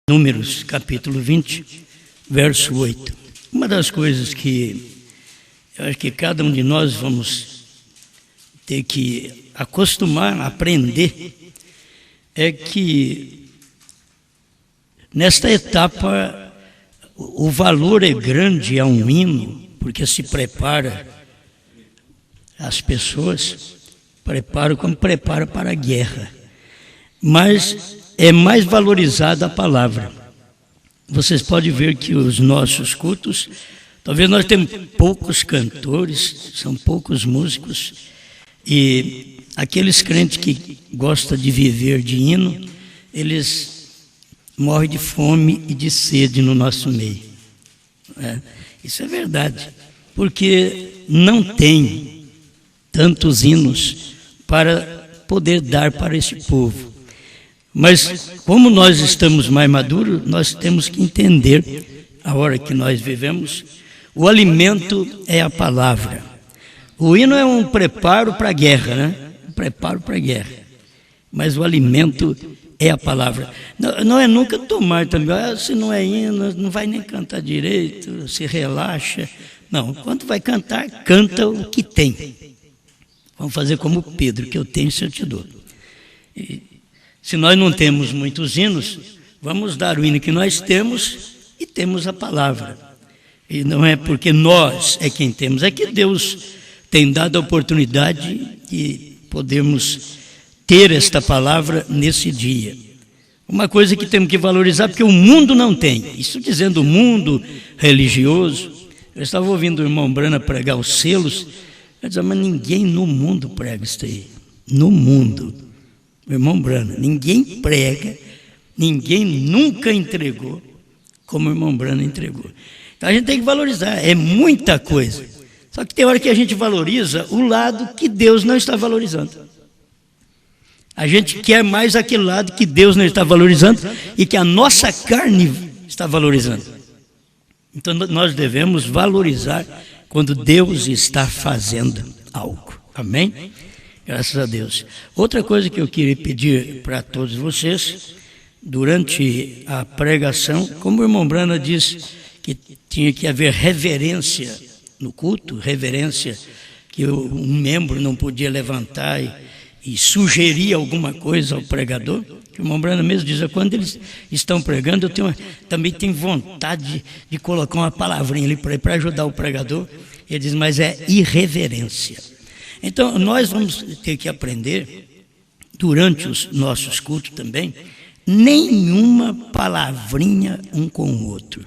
Números, capítulo 20, verso 8. Uma das coisas que eu acho que cada um de nós vamos ter que acostumar, aprender, é que nesta etapa o valor é grande a um hino, porque se prepara as pessoas, como prepara para a guerra. Mas é mais valorizada a palavra. Vocês podem ver que os nossos cultos, talvez nós temos poucos cantores, são poucos músicos, e aqueles crentes que gostam de viver de hino, eles morrem de fome e de sede no nosso meio. Isso é verdade, porque não tem tantos hinos para poder dar para esse povo. Mas como nós estamos mais maduros, nós temos que entender a hora que nós vivemos. O alimento é a palavra. O hino é um preparo para a guerra, né? Um preparo para a guerra. Mas o alimento é a palavra. Não é nunca tomar também. Se não é hino, não vai nem cantar direito, se relaxa. Não, quando vai cantar, canta o que tem. Vamos fazer como Pedro, que eu tenho, se eu te dou. Se nós não temos muitos hinos, vamos dar o hino que nós temos e temos a palavra. E não é porque nós é quem temos, é que Deus tem dado a oportunidade de podermos ter esta palavra nesse dia. Uma coisa que temos que valorizar, porque o mundo não tem. Isso dizendo o mundo religioso. Eu estava ouvindo o irmão Brana pregar os selos. Eu dizia, mas ninguém no mundo prega isso aí. No mundo. Meu irmão Brana, ninguém prega, ninguém nunca entregou como o irmão Brana entregou. Então a gente tem que valorizar, é muita coisa. Só que tem hora que a gente valoriza o lado que Deus não está valorizando. A gente quer mais aquele lado que Deus não está valorizando e que a nossa carne está valorizando. Então nós devemos valorizar quando Deus está fazendo algo. Amém? Graças a Deus. Outra coisa que eu queria pedir para todos vocês, durante a pregação, como o irmão Brana disse que tinha que haver reverência no culto, reverência que um membro não podia levantar e sugerir alguma coisa ao pregador, que o irmão Brana mesmo diz, quando eles estão pregando, também tenho vontade de colocar uma palavrinha ali para ajudar o pregador. Ele diz, mas é irreverência. Então, nós vamos ter que aprender, durante os nossos cultos também, nenhuma palavrinha um com o outro.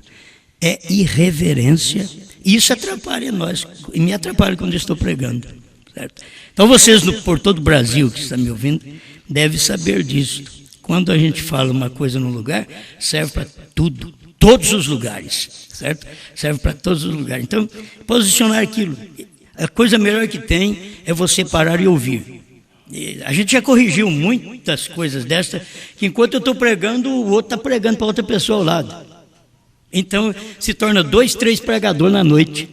É irreverência, e isso atrapalha nós, e me atrapalha quando eu estou pregando. Certo? Então, vocês por todo o Brasil que estão me ouvindo, devem saber disso. Quando a gente fala uma coisa num lugar, serve para tudo, todos os lugares, certo? Serve para todos os lugares. Então, posicionar aquilo. A coisa melhor que tem é você parar e ouvir. A gente já corrigiu muitas coisas dessas, que enquanto eu estou pregando, o outro está pregando para outra pessoa ao lado. Então, se torna 2, 3 pregadores na noite,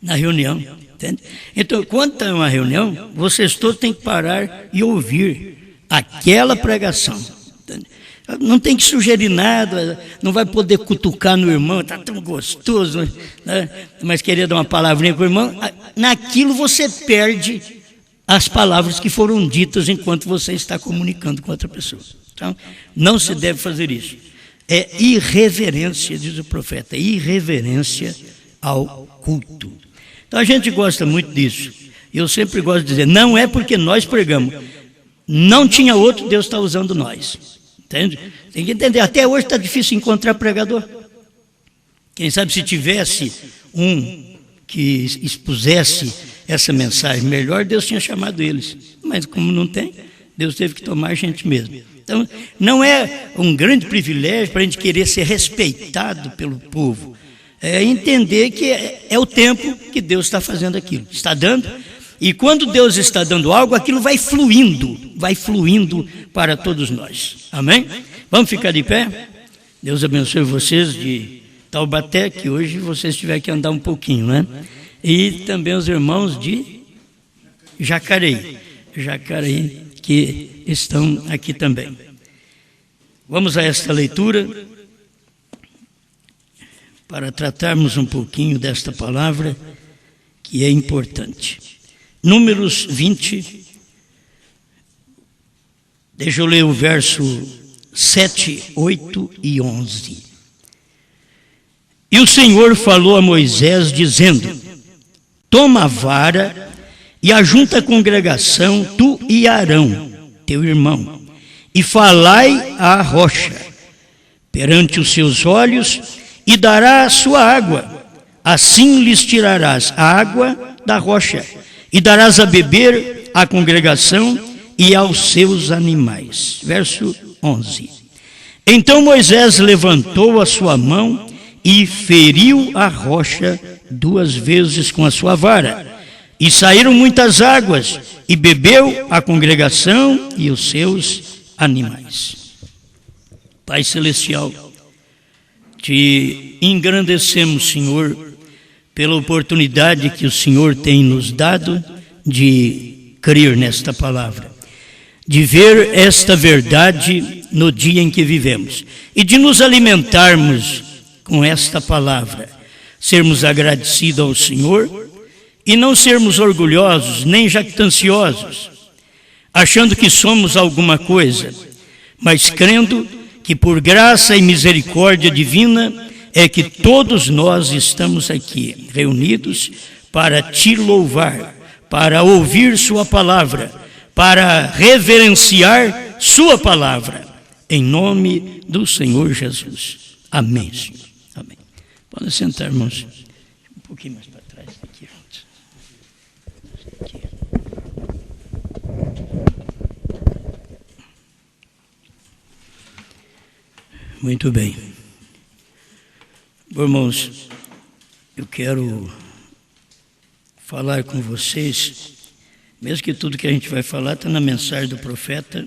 na reunião. Entende? Então, quando está uma reunião, vocês todos têm que parar e ouvir aquela pregação. Entende? Não tem que sugerir nada, não vai poder cutucar no irmão, está tão gostoso, né? Mas queria dar uma palavrinha para o irmão. Naquilo você perde as palavras que foram ditas enquanto você está comunicando com outra pessoa. Então, não se deve fazer isso. É irreverência, diz o profeta, irreverência ao culto. Então a gente gosta muito disso. Eu sempre gosto de dizer, não é porque nós pregamos, não tinha outro, Deus está usando nós. Entende? Tem que entender, até hoje está difícil encontrar pregador. Quem sabe se tivesse um que expusesse essa mensagem melhor, Deus tinha chamado eles. Mas como não tem, Deus teve que tomar a gente mesmo. Então, não é um grande privilégio para a gente querer ser respeitado pelo povo. É entender que é o tempo que Deus está fazendo aquilo, está dando. E quando Deus está dando algo, aquilo vai fluindo para todos nós. Amém? Vamos ficar de pé? Deus abençoe vocês de Taubaté, que hoje vocês tiveram que andar um pouquinho, né? E também os irmãos de Jacareí, que estão aqui também. Vamos a esta leitura para tratarmos um pouquinho desta palavra que é importante. Números 20, deixa eu ler o verso 7, 8 e 11. E o Senhor falou a Moisés, dizendo: toma a vara e ajunta a congregação, tu e Arão, teu irmão, e falai à rocha perante os seus olhos, e dará a sua água. Assim lhes tirarás a água da rocha, e darás a beber à congregação e aos seus animais. Verso 11. Então Moisés levantou a sua mão e feriu a rocha 2 vezes com a sua vara, e saíram muitas águas, e bebeu a congregação e os seus animais. Pai Celestial, te engrandecemos, Senhor, pela oportunidade que o Senhor tem nos dado de crer nesta palavra, de ver esta verdade no dia em que vivemos e de nos alimentarmos com esta palavra, sermos agradecidos ao Senhor e não sermos orgulhosos nem jactanciosos, achando que somos alguma coisa, mas crendo que por graça e misericórdia divina é que todos nós estamos aqui reunidos para te louvar, para ouvir sua palavra, para reverenciar sua palavra, em nome do Senhor Jesus. Amém, Senhor. Amém. Podem sentar, irmãos. Um pouquinho mais para trás aqui. Muito bem. Bom, irmãos, eu quero falar com vocês, mesmo que tudo que a gente vai falar está na mensagem do profeta,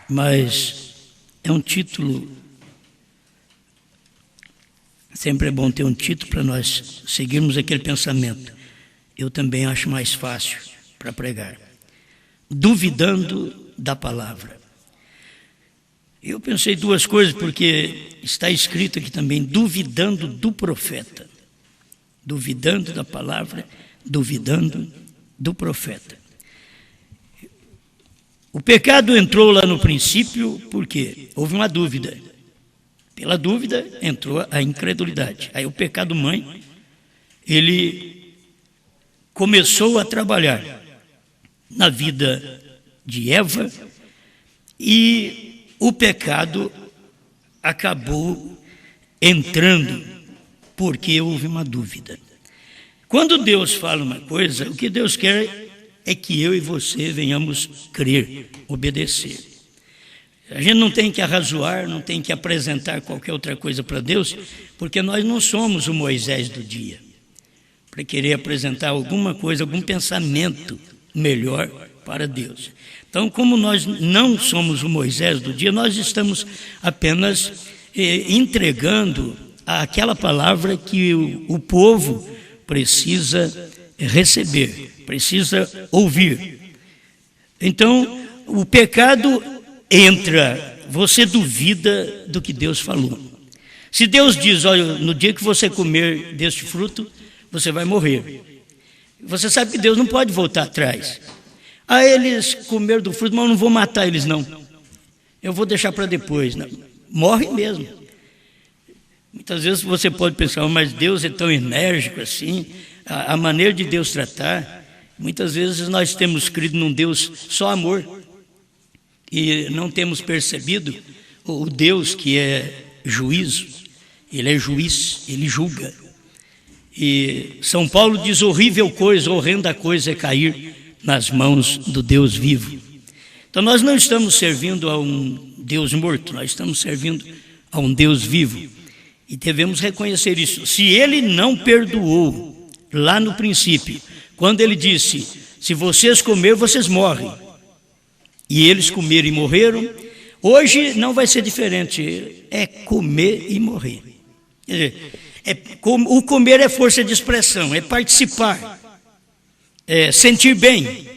mas é um título, sempre é bom ter um título para nós seguirmos aquele pensamento. Eu também acho mais fácil para pregar. Duvidando da palavra. Eu pensei 2 coisas, porque está escrito aqui também, duvidando do profeta. Duvidando da palavra, duvidando do profeta. O pecado entrou lá no princípio porque houve uma dúvida. Pela dúvida entrou a incredulidade. Aí o pecado mãe, ele começou a trabalhar na vida de Eva e o pecado acabou entrando porque houve uma dúvida. Quando Deus fala uma coisa, o que Deus quer é que eu e você venhamos crer, obedecer. A gente não tem que arrazoar, não tem que apresentar qualquer outra coisa para Deus, porque nós não somos o Moisés do dia, para querer apresentar alguma coisa, algum pensamento melhor para Deus. Então, como nós não somos o Moisés do dia, nós estamos apenas entregando aquela palavra que o povo precisa receber, precisa ouvir. Então, o pecado entra, você duvida do que Deus falou. Se Deus diz, olha, no dia que você comer deste fruto, você vai morrer. Você sabe que Deus não pode voltar atrás. Eles comeram do fruto, mas eu não vou matar eles, não. Eu vou deixar para depois. Não. Morre mesmo. Muitas vezes você pode pensar, mas Deus é tão enérgico assim, a maneira de Deus tratar. Muitas vezes nós temos crido num Deus só amor e não temos percebido o Deus que é juízo. Ele é juiz, ele julga. E São Paulo diz, horrível coisa, horrenda coisa é cair nas mãos do Deus vivo. Então nós não estamos servindo a um Deus morto, nós estamos servindo a um Deus vivo. E devemos reconhecer isso. Se ele não perdoou lá no princípio, quando ele disse, se vocês comerem, vocês morrem. E eles comeram e morreram, hoje não vai ser diferente, é comer e morrer. O comer é força de expressão, é participar. É sentir bem,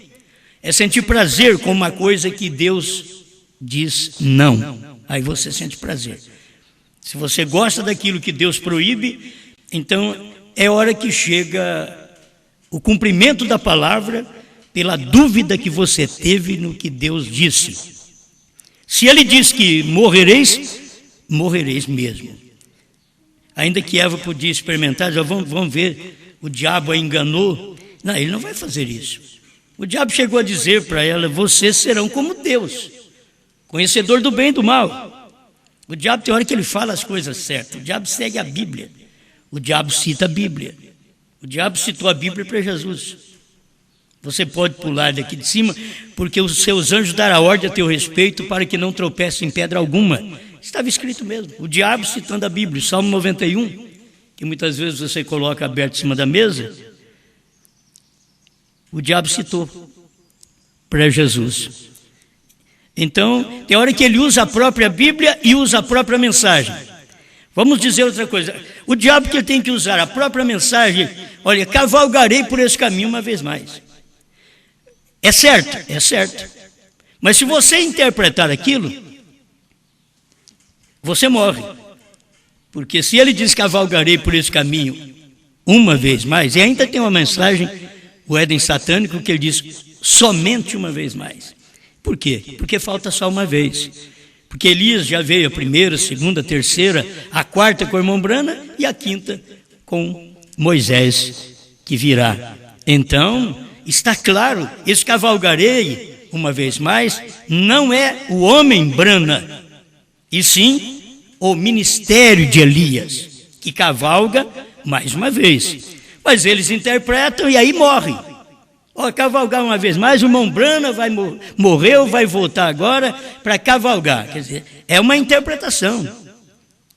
é sentir prazer com uma coisa que Deus diz não. Aí você sente prazer. Se você gosta daquilo que Deus proíbe, então é hora que chega o cumprimento da palavra pela dúvida que você teve no que Deus disse. Se ele diz que morrereis, morrereis mesmo. Ainda que Eva podia experimentar, já vamos ver, o diabo a enganou. Não, ele não vai fazer isso. O diabo chegou a dizer para ela: vocês serão como Deus, conhecedor do bem e do mal. O diabo tem hora que ele fala as coisas certas. O diabo segue a Bíblia. O diabo cita a Bíblia. O diabo citou a Bíblia para Jesus. Você pode pular daqui de cima, porque os seus anjos darão ordem a teu respeito para que não tropece em pedra alguma. Estava escrito mesmo. O diabo citando a Bíblia. Salmo 91, que muitas vezes você coloca aberto em cima da mesa. O diabo citou para Jesus. Então, tem hora que ele usa a própria Bíblia e usa a própria mensagem. Vamos dizer outra coisa. O diabo que tem que usar a própria mensagem, olha, cavalgarei por esse caminho uma vez mais. É certo, é certo. Mas se você interpretar aquilo, você morre. Porque se ele diz cavalgarei por esse caminho uma vez mais, e ainda tem uma mensagem, o Éden satânico, que ele diz somente uma vez mais. Por quê? Porque falta só uma vez. Porque Elias já veio a primeira, a segunda, a terceira, a quarta com a irmã Brana e a quinta com Moisés, que virá. Então, está claro, esse cavalgarei uma vez mais não é o homem Brana, e sim o ministério de Elias, que cavalga mais uma vez. Mas eles interpretam e aí morrem. Cavalgar uma vez mais, o irmão Brana morreu, vai voltar agora para cavalgar. Quer dizer, é uma interpretação.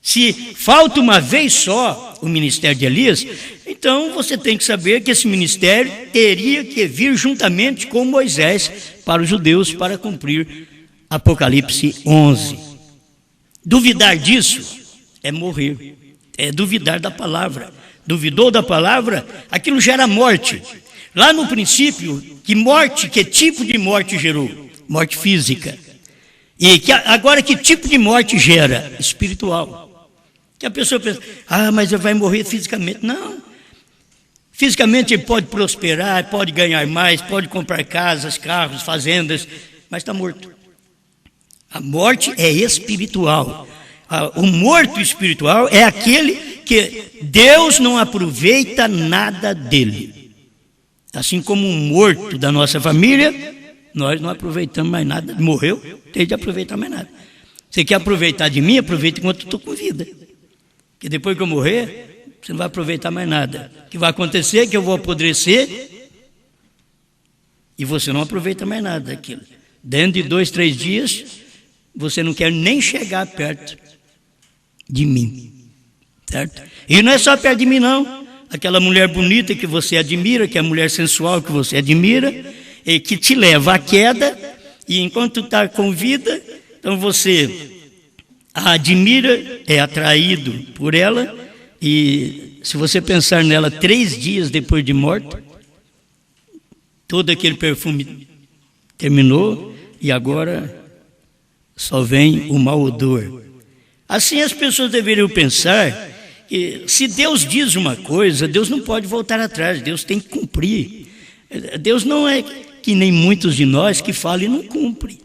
Se falta uma vez só o ministério de Elias, então você tem que saber que esse ministério teria que vir juntamente com Moisés para os judeus, para cumprir Apocalipse 11. Duvidar disso é morrer, é duvidar da palavra. Duvidou da palavra, aquilo gera morte. Lá no princípio, que tipo de morte gerou? Morte física. E agora que tipo de morte gera? Espiritual. Que a pessoa pensa, mas ele vai morrer fisicamente. Não. Fisicamente ele pode prosperar, pode ganhar mais, pode comprar casas, carros, fazendas, mas está morto. A morte é espiritual. O morto espiritual é aquele que Deus não aproveita nada dele. Assim como um morto da nossa família, nós não aproveitamos mais nada. Morreu, tem de aproveitar mais nada. Você quer aproveitar de mim? Aproveita enquanto eu estou com vida. Porque depois que eu morrer, você não vai aproveitar mais nada. O que vai acontecer é que eu vou apodrecer e você não aproveita mais nada daquilo. Dentro de 2, 3 dias, você não quer nem chegar perto de mim. Certo? E não é só perto de mim, não. Aquela mulher bonita que você admira, que é a mulher sensual que você admira, e que te leva à queda, e enquanto está com vida, então você a admira, é atraído por ela, e se você pensar nela 3 dias depois de morta, todo aquele perfume terminou, e agora só vem o mau odor. Assim as pessoas deveriam pensar que se Deus diz uma coisa, Deus não pode voltar atrás, Deus tem que cumprir. Deus não é que nem muitos de nós que falam e não cumprem.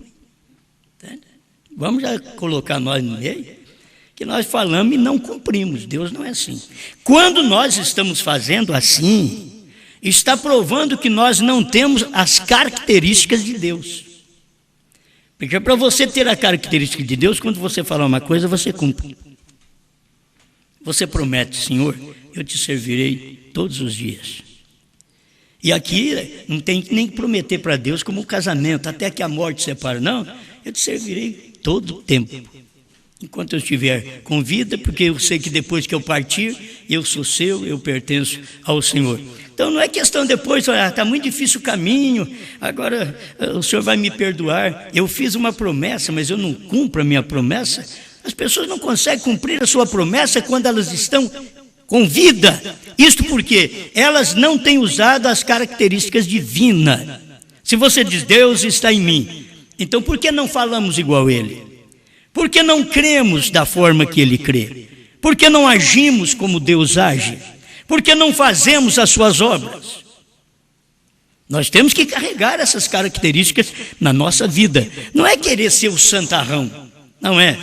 Vamos já colocar nós no meio, que nós falamos e não cumprimos. Deus não é assim. Quando nós estamos fazendo assim, está provando que nós não temos as características de Deus. Porque para você ter a característica de Deus, quando você falar uma coisa, você cumpre. Você promete, Senhor, eu te servirei todos os dias. E aqui não tem nem que prometer para Deus como um casamento, até que a morte separe. Não, eu te servirei todo o tempo. Enquanto eu estiver com vida, porque eu sei que depois que eu partir, eu sou seu, eu pertenço ao Senhor. Então não é questão depois, está muito difícil o caminho, agora o Senhor vai me perdoar. Eu fiz uma promessa, mas eu não cumpro a minha promessa. As pessoas não conseguem cumprir a sua promessa quando elas estão com vida. Isto porque elas não têm usado as características divinas. Se você diz, Deus está em mim, então por que não falamos igual a Ele? Por que não cremos da forma que ele crê? Por que não agimos como Deus age? Por que não fazemos as suas obras? Nós temos que carregar essas características na nossa vida. Não é querer ser o santarrão, não é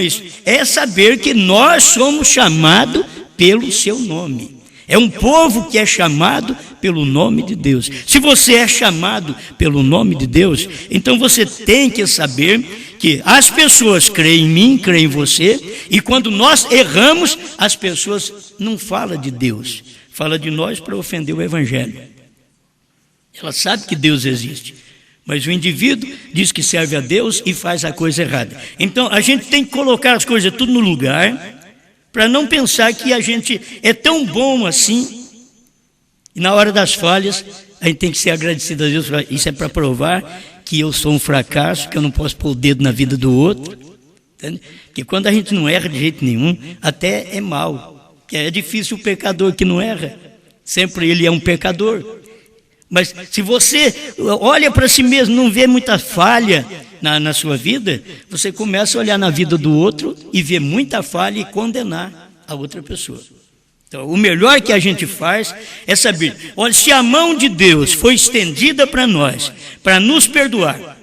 isso. É saber que nós somos chamados pelo seu nome. É um povo que é chamado pelo nome de Deus. Se você é chamado pelo nome de Deus, então você tem que saber que as pessoas creem em mim, creem em você, e quando nós erramos, as pessoas não falam de Deus, falam de nós para ofender o Evangelho. Ela sabe que Deus existe, mas o indivíduo diz que serve a Deus e faz a coisa errada. Então a gente tem que colocar as coisas tudo no lugar, para não pensar que a gente é tão bom assim, e na hora das falhas, a gente tem que ser agradecido a Deus. Isso é para provar que eu sou um fracasso, que eu não posso pôr o dedo na vida do outro. Entende? Porque quando a gente não erra de jeito nenhum, até é mal. Porque é difícil o pecador que não erra. Sempre ele é um pecador. Mas se você olha para si mesmo, não vê muita falha na sua vida, você começa a olhar na vida do outro e ver muita falha e condenar a outra pessoa. Então, o melhor que a gente faz é saber, olha, se a mão de Deus foi estendida para nós, para nos perdoar,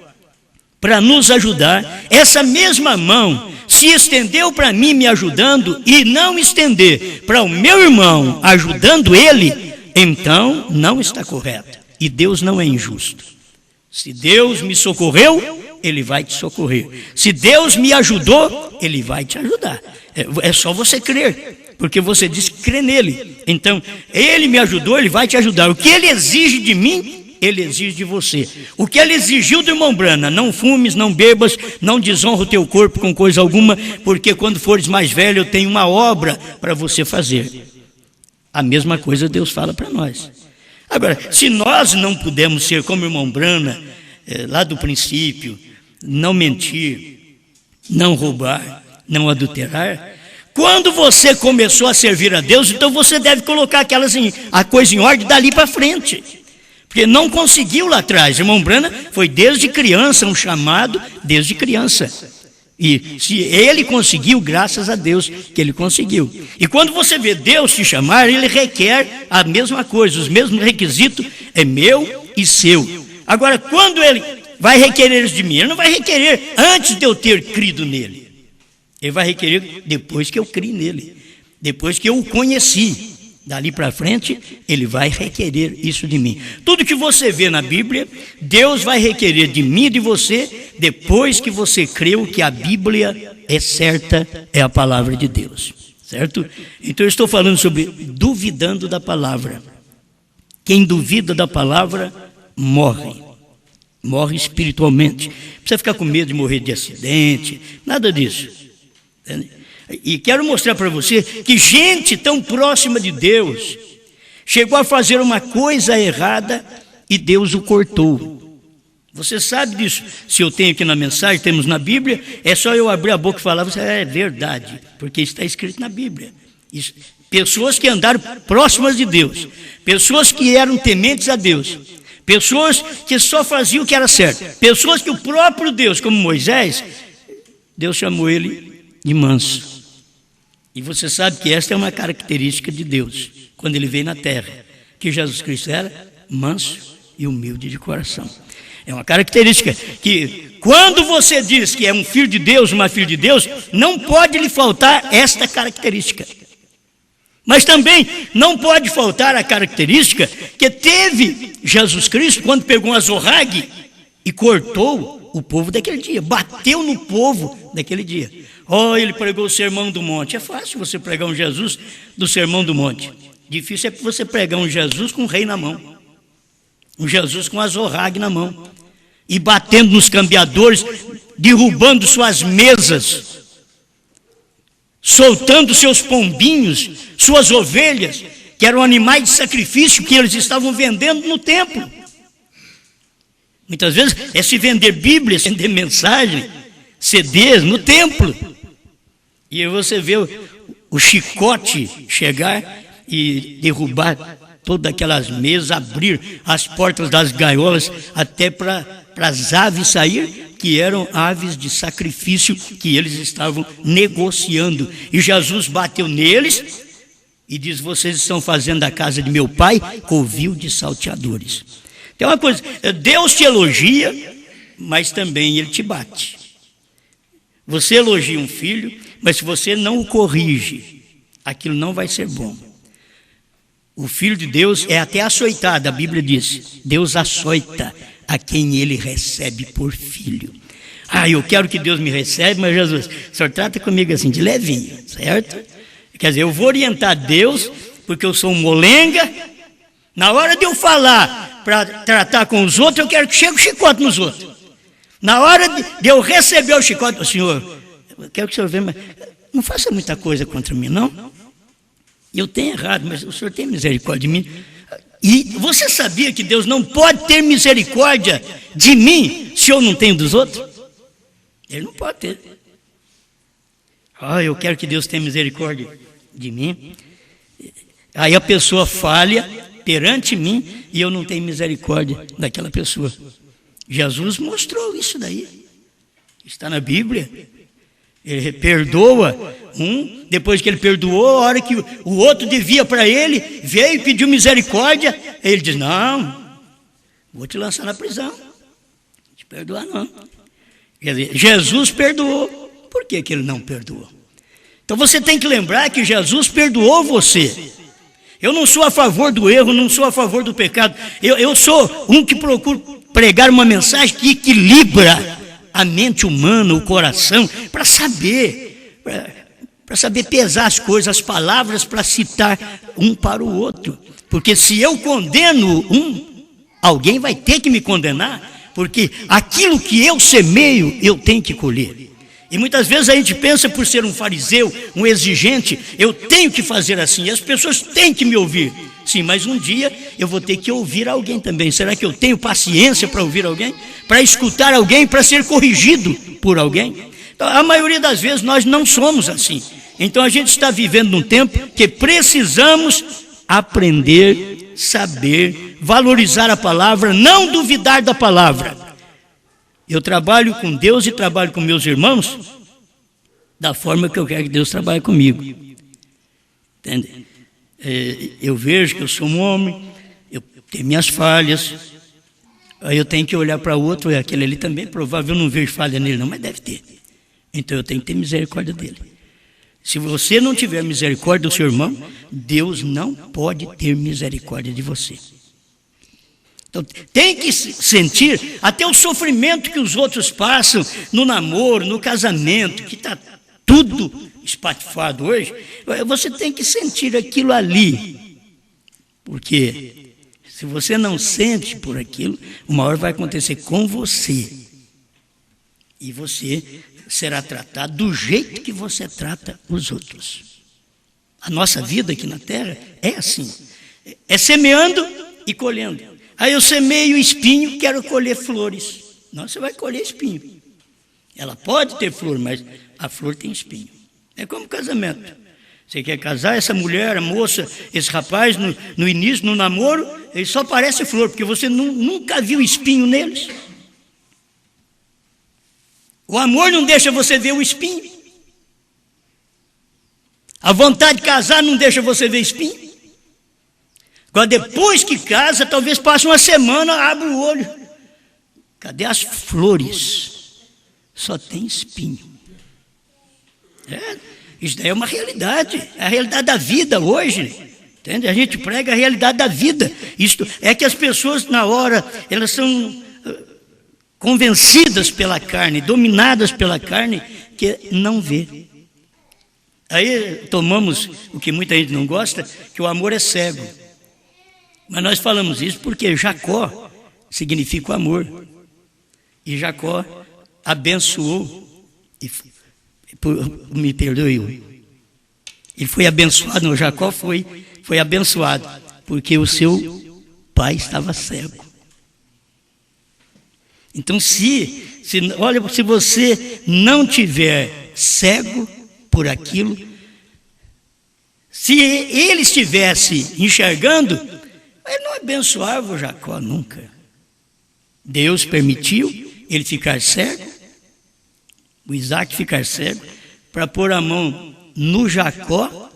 para nos ajudar, essa mesma mão se estendeu para mim me ajudando e não estender para o meu irmão ajudando ele, então não está correto. E Deus não é injusto. Se Deus me socorreu, Ele vai te socorrer. Se Deus me ajudou, Ele vai te ajudar. É só você crer, porque você diz que crê nele. Então, Ele me ajudou, Ele vai te ajudar. O que Ele exige de mim, Ele exige de você. O que Ele exigiu do irmão Brana: não fumes, não bebas, não desonra o teu corpo com coisa alguma, porque quando fores mais velho eu tenho uma obra para você fazer. A mesma coisa Deus fala para nós. Agora, se nós não pudermos ser como o irmão Brana, lá do princípio, não mentir, não roubar, não adulterar, quando você começou a servir a Deus, então você deve colocar a coisa em ordem dali para frente. Porque não conseguiu lá atrás. O irmão Brana foi desde criança, um chamado desde criança. E se ele conseguiu, graças a Deus que ele conseguiu. E quando você vê Deus te chamar, ele requer a mesma coisa, os mesmos requisitos, é meu e seu. Agora, quando ele vai requerer isso de mim, ele não vai requerer antes de eu ter crido nele. Ele vai requerer depois que eu criei nele, depois que eu o conheci. Dali para frente, ele vai requerer isso de mim. Tudo que você vê na Bíblia, Deus vai requerer de mim e de você, depois que você creu que a Bíblia é certa, é a palavra de Deus. Certo? Então eu estou falando sobre duvidando da palavra. Quem duvida da palavra, morre. Morre espiritualmente. Não precisa ficar com medo de morrer de acidente, nada disso. Entende? E quero mostrar para você que gente tão próxima de Deus chegou a fazer uma coisa errada e Deus o cortou. Você sabe disso. Se eu tenho aqui na mensagem, temos na Bíblia, é só eu abrir a boca e falar, você é verdade, porque está escrito na Bíblia. Isso. Pessoas que andaram próximas de Deus, pessoas que eram tementes a Deus, pessoas que só faziam o que era certo, pessoas que o próprio Deus, como Moisés, Deus chamou ele de manso. E você sabe que esta é uma característica de Deus, quando ele veio na terra, que Jesus Cristo era manso e humilde de coração. É uma característica que, quando você diz que é um filho de Deus, uma filha de Deus, não pode lhe faltar esta característica. Mas também não pode faltar a característica que teve Jesus Cristo quando pegou um azorrague e cortou o povo daquele dia, bateu no povo daquele dia. Ele pregou o Sermão do Monte. É fácil você pregar um Jesus do Sermão do Monte. Difícil é você pregar um Jesus com um rei na mão, um Jesus com azorrague na mão, e batendo nos cambiadores, derrubando suas mesas, soltando seus pombinhos, suas ovelhas, que eram animais de sacrifício que eles estavam vendendo no templo. Muitas vezes é se vender Bíblia, vender mensagem, CDs no templo. E aí você vê o chicote chegar e derrubar todas aquelas mesas, abrir as portas das gaiolas até para as aves sair, que eram aves de sacrifício que eles estavam negociando. E Jesus bateu neles e diz: vocês estão fazendo da casa de meu pai covil de salteadores. Tem uma coisa, Deus te elogia, mas também Ele te bate. Você elogia um filho, mas se você não o corrige, aquilo não vai ser bom. O Filho de Deus é até açoitado, a Bíblia diz. Deus açoita a quem Ele recebe por filho. Eu quero que Deus me receba, mas Jesus, o senhor trata comigo assim, de levinho, certo? Quer dizer, eu vou orientar Deus, porque eu sou um molenga. Na hora de eu falar para tratar com os outros, eu quero que chegue o chicote nos outros. Na hora de eu receber o chicote, Senhor, eu quero que o senhor veja, mas não faça muita coisa contra mim, não. Eu tenho errado, mas o senhor tem misericórdia de mim. E você sabia que Deus não pode ter misericórdia de mim se eu não tenho dos outros? Ele não pode ter. Eu quero que Deus tenha misericórdia de mim. Aí a pessoa falha perante mim e eu não tenho misericórdia daquela pessoa. Jesus mostrou isso daí. Está na Bíblia. Ele perdoa um, depois que ele perdoou, a hora que o outro devia para ele, veio e pediu misericórdia, ele diz: não, vou te lançar na prisão, não te perdoar não. Quer dizer, Jesus perdoou, por que ele não perdoou? Então você tem que lembrar que Jesus perdoou você. Eu não sou a favor do erro, não sou a favor do pecado, eu sou um que procura pregar uma mensagem que equilibra a mente humana, o coração, para saber pesar as coisas, as palavras, para citar um para o outro. Porque se eu condeno alguém vai ter que me condenar, porque aquilo que eu semeio, eu tenho que colher. E muitas vezes a gente pensa, por ser um fariseu, um exigente, eu tenho que fazer assim, as pessoas têm que me ouvir. Sim, mas um dia eu vou ter que ouvir alguém também. Será que eu tenho paciência para ouvir alguém? Para escutar alguém? Para ser corrigido por alguém? Então, a maioria das vezes nós não somos assim. Então a gente está vivendo num tempo que precisamos aprender, saber, valorizar a palavra, não duvidar da palavra. Eu trabalho com Deus e trabalho com meus irmãos da forma que eu quero que Deus trabalhe comigo. Entende? Eu vejo que eu sou um homem, eu tenho minhas falhas, aí eu tenho que olhar para o outro, e aquele ali também, provável, eu não vejo falha nele não, mas deve ter. Então eu tenho que ter misericórdia dele. Se você não tiver misericórdia do seu irmão, Deus não pode ter misericórdia de você. Então tem que sentir até o sofrimento que os outros passam no namoro, no casamento, que está tudo espatifado hoje. Você tem que sentir aquilo ali, porque se você não sente por aquilo, uma hora vai acontecer com você, e você será tratado do jeito que você trata os outros. A nossa vida aqui na terra é assim, é semeando e colhendo. Aí eu semeio espinho, quero colher flores. Não, você vai colher espinho. Ela pode ter flor, mas a flor tem espinho. É como casamento. Você quer casar, essa mulher, a moça, esse rapaz, no início, no namoro, ele só parece flor, porque você nunca viu espinho neles. O amor não deixa você ver o espinho. A vontade de casar não deixa você ver espinho. Agora, depois que casa, talvez passe uma semana, abre o olho. Cadê as flores? Só tem espinho. Isso daí é uma realidade, é a realidade da vida hoje. Entende? A gente prega a realidade da vida. Isto é que as pessoas, na hora, elas são convencidas pela carne, dominadas pela carne, que não vê. Aí tomamos o que muita gente não gosta, que o amor é cego. Mas nós falamos isso porque Jacó significa o amor. E Jacó abençoou, me perdoe, ele foi abençoado, não, Jacó foi abençoado, porque o seu pai estava cego. Então se você não tiver cego por aquilo, se ele estivesse enxergando, ele não abençoava o Jacó nunca. Deus permitiu ele ficar cego o Isaac ficar cego, para pôr a mão no Jacó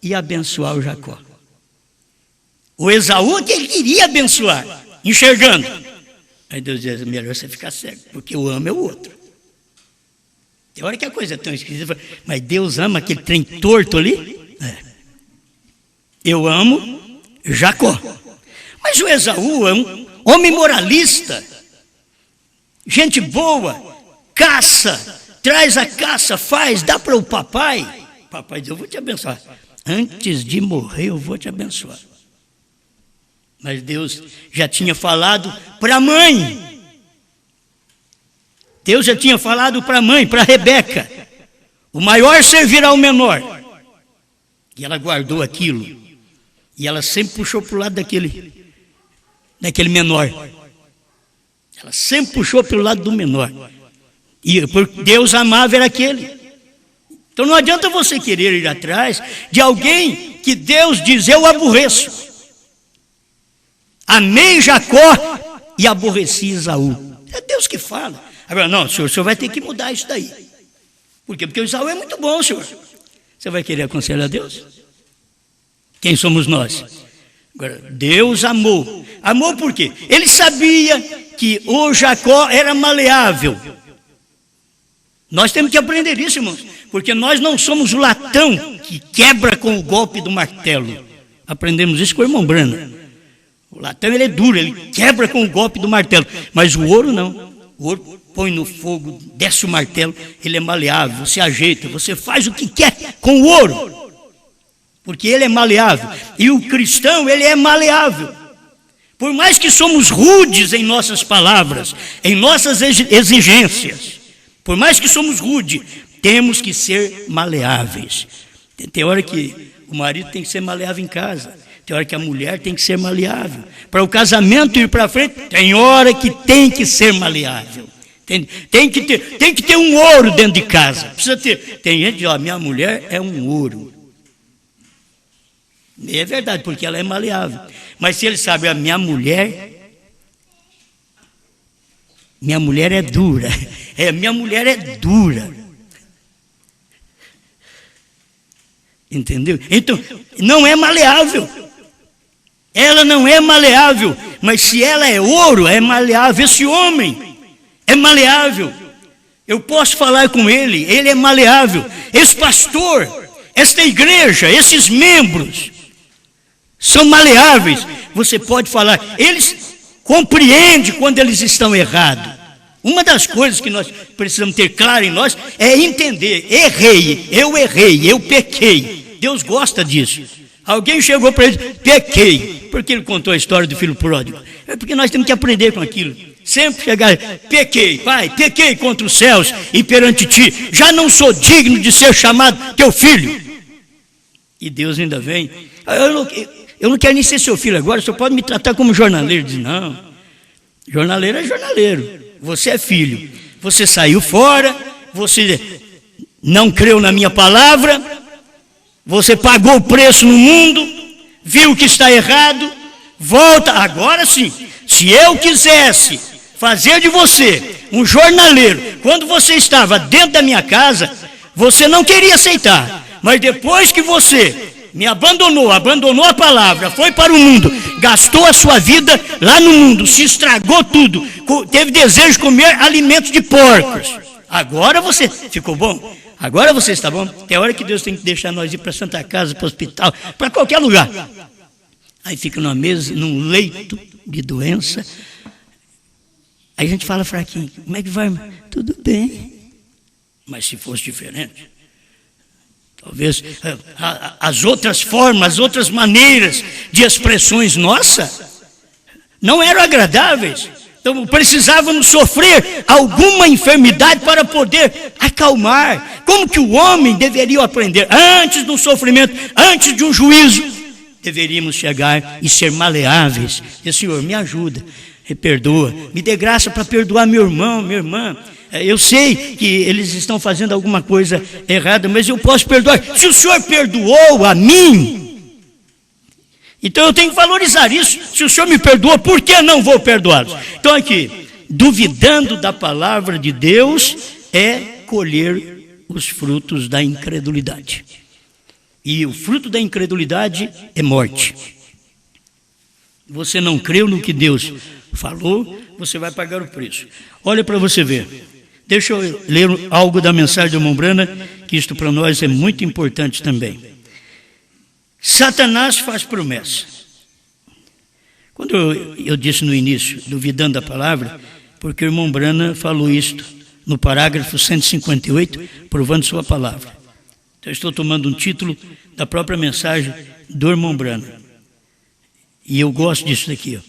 e abençoar o Jacó. O Esaú que ele queria abençoar, enxergando. Aí Deus diz, melhor você ficar cego, porque eu amo é o outro. Tem hora que a coisa é tão esquisita, mas Deus ama aquele trem torto ali? Eu amo Jacó. Mas o Esaú é um homem moralista, gente boa, caça, traz a caça, faz, dá para o papai. Papai diz, eu vou te abençoar. Antes de morrer eu vou te abençoar. Mas Deus já tinha falado para a mãe. Deus já tinha falado para a mãe, para Rebeca. O maior servirá ao menor. E ela guardou aquilo. E ela sempre puxou para o lado daquele menor. Ela sempre puxou pelo lado do menor. E porque Deus amava era aquele. Então não adianta você querer ir atrás de alguém que Deus diz, eu aborreço. Amei Jacó e aborreci Esaú. É Deus que fala. Agora, não, o senhor vai ter que mudar isso daí. Por quê? Porque o Esaú é muito bom, senhor. Você vai querer aconselhar a Deus? Quem somos nós? Agora, Deus amou. Amou por quê? Ele sabia que o Jacó era maleável. Nós temos que aprender isso, irmãos. Porque nós não somos o latão que quebra com o golpe do martelo. Aprendemos isso com o irmão Brana. O latão ele é duro, ele quebra com o golpe do martelo. Mas o ouro não. O ouro põe no fogo, desce o martelo, ele é maleável, você ajeita, você faz o que quer com o ouro. Porque ele é maleável. E o cristão, ele é maleável. Por mais que somos rudes em nossas palavras, em nossas exigências, por mais que somos rudes, temos que ser maleáveis. Tem hora que o marido tem que ser maleável em casa. Tem hora que a mulher tem que ser maleável. Para o casamento ir para frente, tem hora que tem que ser maleável. Tem que ter um ouro dentro de casa. Precisa ter. Tem gente que diz, minha mulher é um ouro. É verdade, porque ela é maleável. Mas se ele sabe, a minha mulher é dura. Minha mulher é dura. Entendeu? Então, não é maleável. Ela não é maleável. Mas se ela é ouro, é maleável. Esse homem é maleável. Eu posso falar com ele, ele é maleável. Esse pastor, esta igreja, esses membros são maleáveis. Você pode falar, eles compreendem quando eles estão errados. Uma das coisas que nós precisamos ter claro em nós é entender, errei, eu pequei. Deus gosta disso. Alguém chegou para ele, pequei. Por que ele contou a história do filho pródigo? É porque nós temos que aprender com aquilo. Sempre chegar, pequei, pai, pequei contra os céus e perante ti. Já não sou digno de ser chamado teu filho. E Deus ainda vem. Eu não quero nem ser seu filho agora, o senhor pode me tratar como jornaleiro. Diz, não, jornaleiro é jornaleiro. Você é filho. Você saiu fora, você não creu na minha palavra, você pagou o preço no mundo, viu que está errado, volta. Agora sim, se eu quisesse fazer de você um jornaleiro, quando você estava dentro da minha casa, você não queria aceitar, mas depois que você me abandonou a palavra, foi para o mundo, gastou a sua vida lá no mundo, se estragou tudo, teve desejo de comer alimentos de porcos. Agora você ficou bom? Agora você está bom? Tem hora que Deus tem que deixar nós ir para a Santa Casa, para o hospital, para qualquer lugar. Aí fica numa mesa, num leito de doença. Aí a gente fala fraquinho, como é que vai, irmão? Tudo bem. Mas se fosse diferente, talvez as outras formas, as outras maneiras de expressões nossas não eram agradáveis. Então precisávamos sofrer alguma enfermidade para poder acalmar. Como que o homem deveria aprender? Antes do sofrimento, antes de um juízo, deveríamos chegar e ser maleáveis. E Senhor, me ajuda, me perdoa, me dê graça para perdoar meu irmão, minha irmã. Eu sei que eles estão fazendo alguma coisa errada, mas eu posso perdoar. Se o Senhor perdoou a mim, então eu tenho que valorizar isso. Se o Senhor me perdoou, por que não vou perdoá-los? Então aqui, duvidando da palavra de Deus é colher os frutos da incredulidade. E o fruto da incredulidade é morte. Você não creu no que Deus falou, você vai pagar o preço. Olha para você ver. Deixa eu ler algo da mensagem de irmão Branham, que isto para nós é muito importante também. Satanás faz promessa. Quando eu disse no início, duvidando da palavra, porque o irmão Branham falou isto no parágrafo 158, provando sua palavra. Então, eu estou tomando um título da própria mensagem do irmão Branham. E eu gosto disso daqui, ó.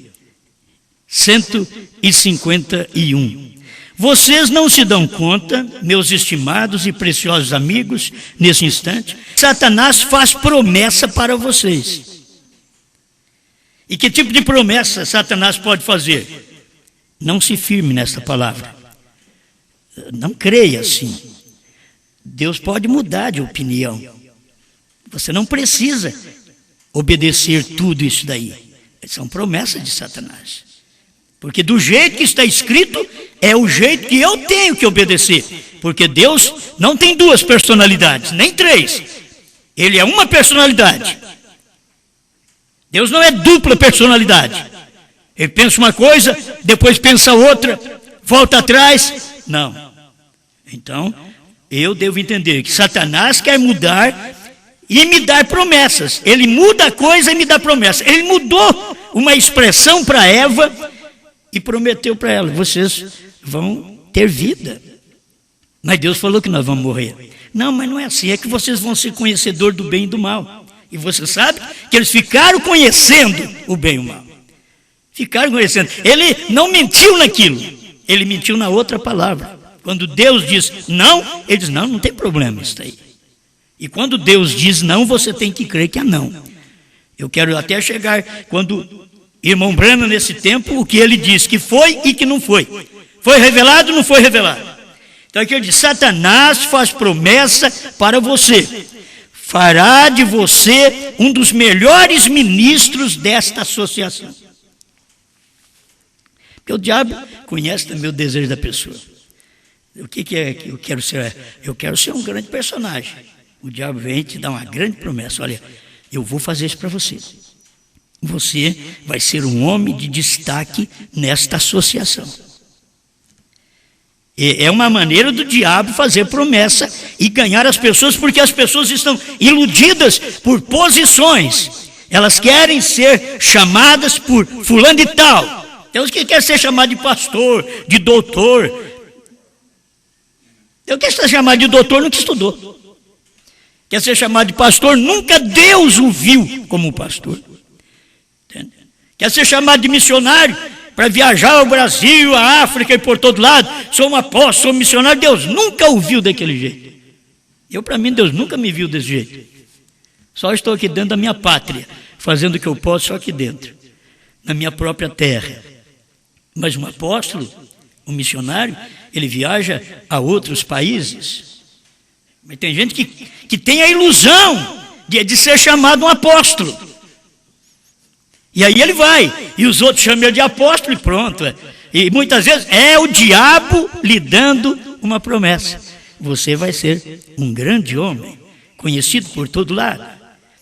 151. Vocês não se dão conta, meus estimados e preciosos amigos, nesse instante, Satanás faz promessa para vocês. E que tipo de promessa Satanás pode fazer? Não se firme nessa palavra. Não creia assim. Deus pode mudar de opinião. Você não precisa obedecer tudo isso daí. São promessas de Satanás. Porque do jeito que está escrito, é o jeito que eu tenho que obedecer. Porque Deus não tem duas personalidades, nem três. Ele é uma personalidade. Deus não é dupla personalidade. Ele pensa uma coisa, depois pensa outra, volta atrás. Não. Então, eu devo entender que Satanás quer mudar e me dar promessas. Ele muda a coisa e me dá promessa. Ele mudou uma expressão para Eva e prometeu para ela: vocês vão ter vida. Mas Deus falou que nós vamos morrer. Não, mas não é assim. É que vocês vão ser conhecedor do bem e do mal. E você sabe que eles ficaram conhecendo o bem e o mal. Ficaram conhecendo. Ele não mentiu naquilo. Ele mentiu na outra palavra. Quando Deus diz não, ele diz: não tem problema isso aí. E quando Deus diz não, você tem que crer que é não. Eu quero até chegar quando irmão Branham, nesse tempo, o que ele diz que foi e que não foi. Foi revelado ou não foi revelado? Então aqui ele diz: Satanás faz promessa para você. Fará de você um dos melhores ministros desta associação. Porque o diabo conhece também o desejo da pessoa. O que é que eu quero ser? Eu quero ser um grande personagem. O diabo vem te dar uma grande promessa. Olha, eu vou fazer isso para você. Você vai ser um homem de destaque nesta associação. É uma maneira do diabo fazer promessa e ganhar as pessoas, porque as pessoas estão iludidas por posições. Elas querem ser chamadas por fulano de tal. Tem uns que querem ser chamados de pastor, de doutor. Eu quero ser chamado de doutor, nunca estudou. Quer ser chamado de pastor, nunca Deus o viu como pastor. Entende? Quer ser chamado de missionário, para viajar ao Brasil, à África e por todo lado. Sou um apóstolo, sou um missionário. Deus nunca o viu daquele jeito. Para mim, Deus nunca me viu desse jeito. Só estou aqui dentro da minha pátria, fazendo o que eu posso só aqui dentro, na minha própria terra. Mas um apóstolo, um missionário, ele viaja a outros países. Mas tem gente que tem a ilusão de ser chamado um apóstolo. E aí ele vai, e os outros chamam ele de apóstolo e pronto. E muitas vezes é o diabo lhe dando uma promessa. Você vai ser um grande homem, conhecido por todo lado.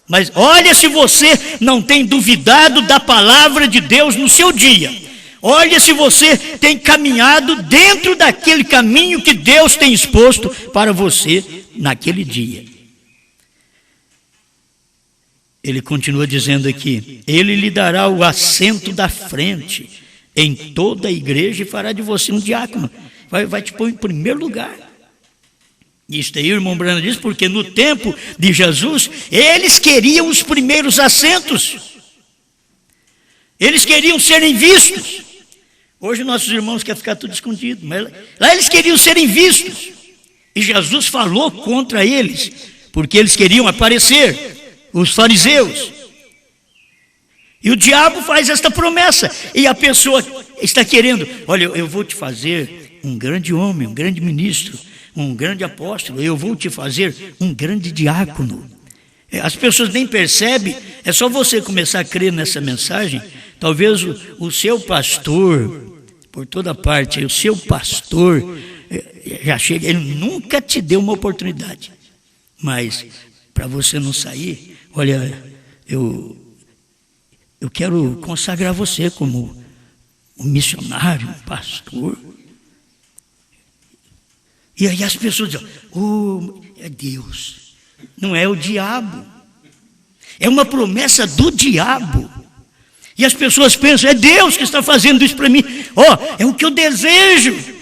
Mas olha se você não tem duvidado da palavra de Deus no seu dia. Olha se você tem caminhado dentro daquele caminho que Deus tem exposto para você naquele dia. Ele continua dizendo aqui: ele lhe dará o assento da frente em toda a igreja e fará de você um diácono. Vai te pôr em primeiro lugar. Isto aí o irmão Branham diz, porque no tempo de Jesus, eles queriam os primeiros assentos. Eles queriam serem vistos. Hoje nossos irmãos querem ficar tudo escondido, mas lá eles queriam serem vistos. E Jesus falou contra eles, porque eles queriam aparecer. Os fariseus. E o diabo faz esta promessa. E a pessoa está querendo: olha, eu vou te fazer um grande homem, um grande ministro, um grande apóstolo. Eu vou te fazer um grande diácono. As pessoas nem percebem. É só você começar a crer nessa mensagem. Talvez o seu pastor, por toda parte, o seu pastor já chega, ele nunca te deu uma oportunidade. Mas, para você não sair, olha, eu quero consagrar você como um missionário, um pastor. E aí as pessoas dizem, é Deus, não é o diabo. É uma promessa do diabo. E as pessoas pensam, é Deus que está fazendo isso para mim. É o que eu desejo.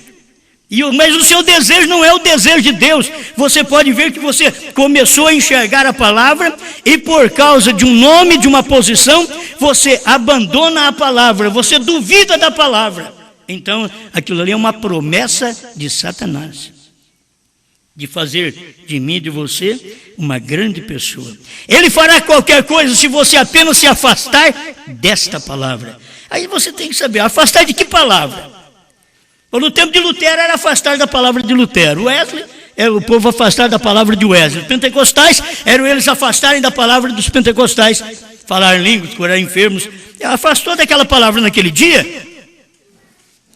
Mas o seu desejo não é o desejo de Deus. Você pode ver que você começou a enxergar a palavra e por causa de um nome, de uma posição, você abandona a palavra, você duvida da palavra. Então, aquilo ali é uma promessa de Satanás, de fazer de mim e de você uma grande pessoa. Ele fará qualquer coisa se você apenas se afastar desta palavra. Aí você tem que saber, afastar de que palavra? No tempo de Lutero era afastar da palavra de Lutero. Wesley era o povo afastar da palavra de Wesley. Os pentecostais eram eles afastarem da palavra dos pentecostais. Falar línguas, curar enfermos. Afastou daquela palavra naquele dia.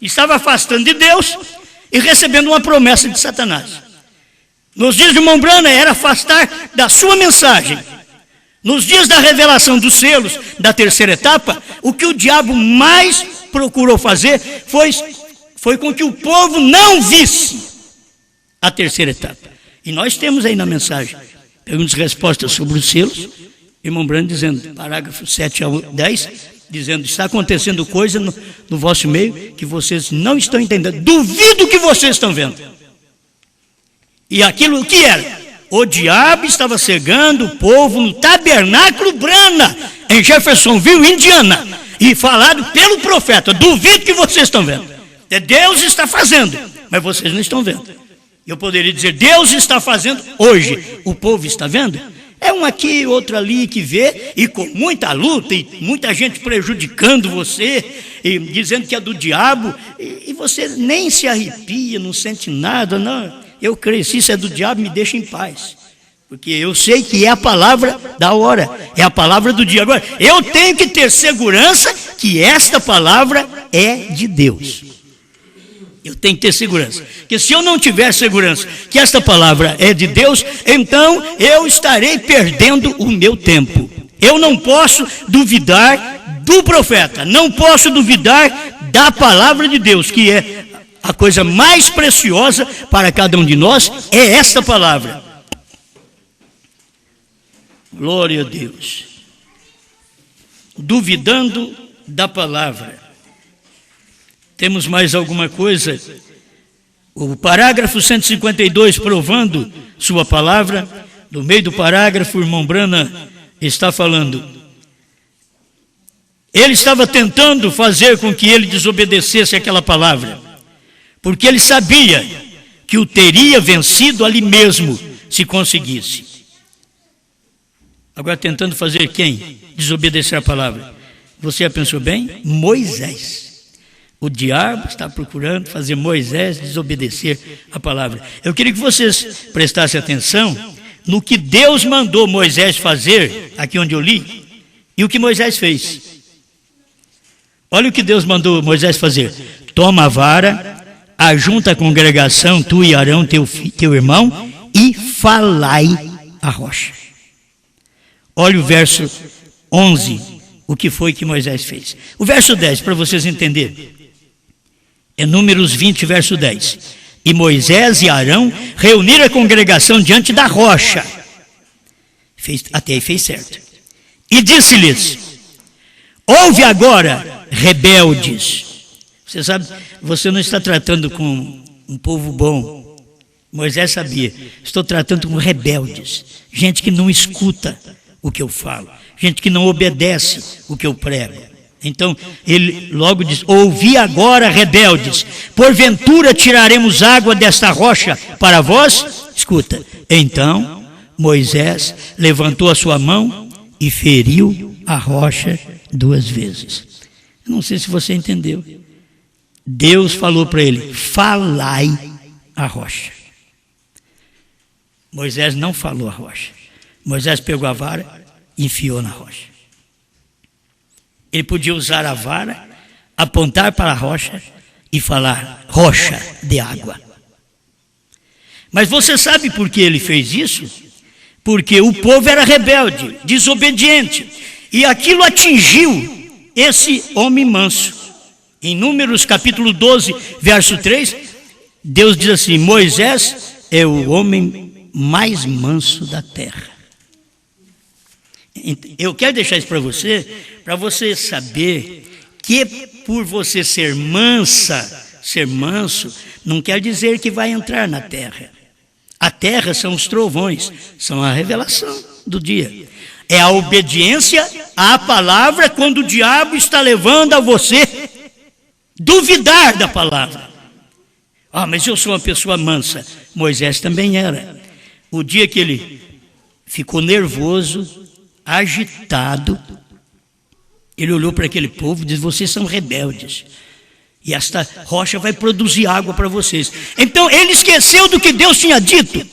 Estava afastando de Deus e recebendo uma promessa de Satanás. Nos dias de Mombrana era afastar da sua mensagem. Nos dias da revelação dos selos, da terceira etapa, o que o diabo mais procurou fazer foi com que o povo não visse a terceira etapa. E nós temos aí na mensagem perguntas e respostas sobre os selos, irmão Brando dizendo, parágrafo 7 ao 10, dizendo, está acontecendo coisa no vosso meio que vocês não estão entendendo. Duvido que vocês estão vendo. E aquilo que era? O diabo estava cegando o povo no tabernáculo Brana, em Jeffersonville, Indiana, e falado pelo profeta, duvido que vocês estão vendo. Deus está fazendo, mas vocês não estão vendo. Eu poderia dizer, Deus está fazendo hoje, o povo está vendo? É um aqui, outro ali que vê, e com muita luta, e muita gente prejudicando você, e dizendo que é do diabo, e você nem se arrepia, não sente nada, não. Eu creio, se isso é do diabo, me deixa em paz. Porque eu sei que é a palavra da hora, é a palavra do dia. Agora, eu tenho que ter segurança que esta palavra é de Deus. Eu tenho que ter segurança. Porque se eu não tiver segurança que esta palavra é de Deus, então eu estarei perdendo o meu tempo. Eu não posso duvidar do profeta, não posso duvidar da palavra de Deus, que é a coisa mais preciosa para cada um de nós, é esta palavra. Glória a Deus. Duvidando da palavra. Temos mais alguma coisa? O parágrafo 152, provando sua palavra. No meio do parágrafo, o irmão Brana está falando. Ele estava tentando fazer com que ele desobedecesse aquela palavra, porque ele sabia que o teria vencido ali mesmo, se conseguisse. Agora tentando fazer quem? Desobedecer a palavra. Você já pensou bem? Moisés. O diabo está procurando fazer Moisés desobedecer a palavra. Eu queria que vocês prestassem atenção no que Deus mandou Moisés fazer, aqui onde eu li, e o que Moisés fez. Olha o que Deus mandou Moisés fazer. Toma a vara, ajunta a congregação, tu e Arão, teu irmão, e falai a rocha. Olha o verso 11, o que foi que Moisés fez. O verso 10, para vocês entenderem. É Números 20, verso 10. E Moisés e Arão reuniram a congregação diante da rocha. Até aí fez certo. E disse-lhes, ouve agora, rebeldes. Você sabe, você não está tratando com um povo bom. Moisés sabia, estou tratando com rebeldes. Gente que não escuta o que eu falo. Gente que não obedece o que eu prego. Então, ele logo diz, ouvi agora, rebeldes, porventura tiraremos água desta rocha para vós? Escuta, então Moisés levantou a sua mão e feriu a rocha 2 vezes. Eu não sei se você entendeu. Deus falou para ele, falai a rocha. Moisés não falou a rocha. Moisés pegou a vara e enfiou na rocha. Ele podia usar a vara, apontar para a rocha e falar, rocha de água. Mas você sabe por que ele fez isso? Porque o povo era rebelde, desobediente, e aquilo atingiu esse homem manso. Em Números capítulo 12, verso 3, Deus diz assim: Moisés é o homem mais manso da terra. Eu quero deixar isso para você saber que por você ser manso, não quer dizer que vai entrar na terra. A terra são os trovões, são a revelação do dia. É a obediência à palavra quando o diabo está levando a você duvidar da palavra. Ah, mas eu sou uma pessoa mansa. Moisés também era. O dia que ele ficou nervoso, agitado, ele olhou para aquele povo e disse: vocês são rebeldes, e esta rocha vai produzir água para vocês. Então ele esqueceu do que Deus tinha dito.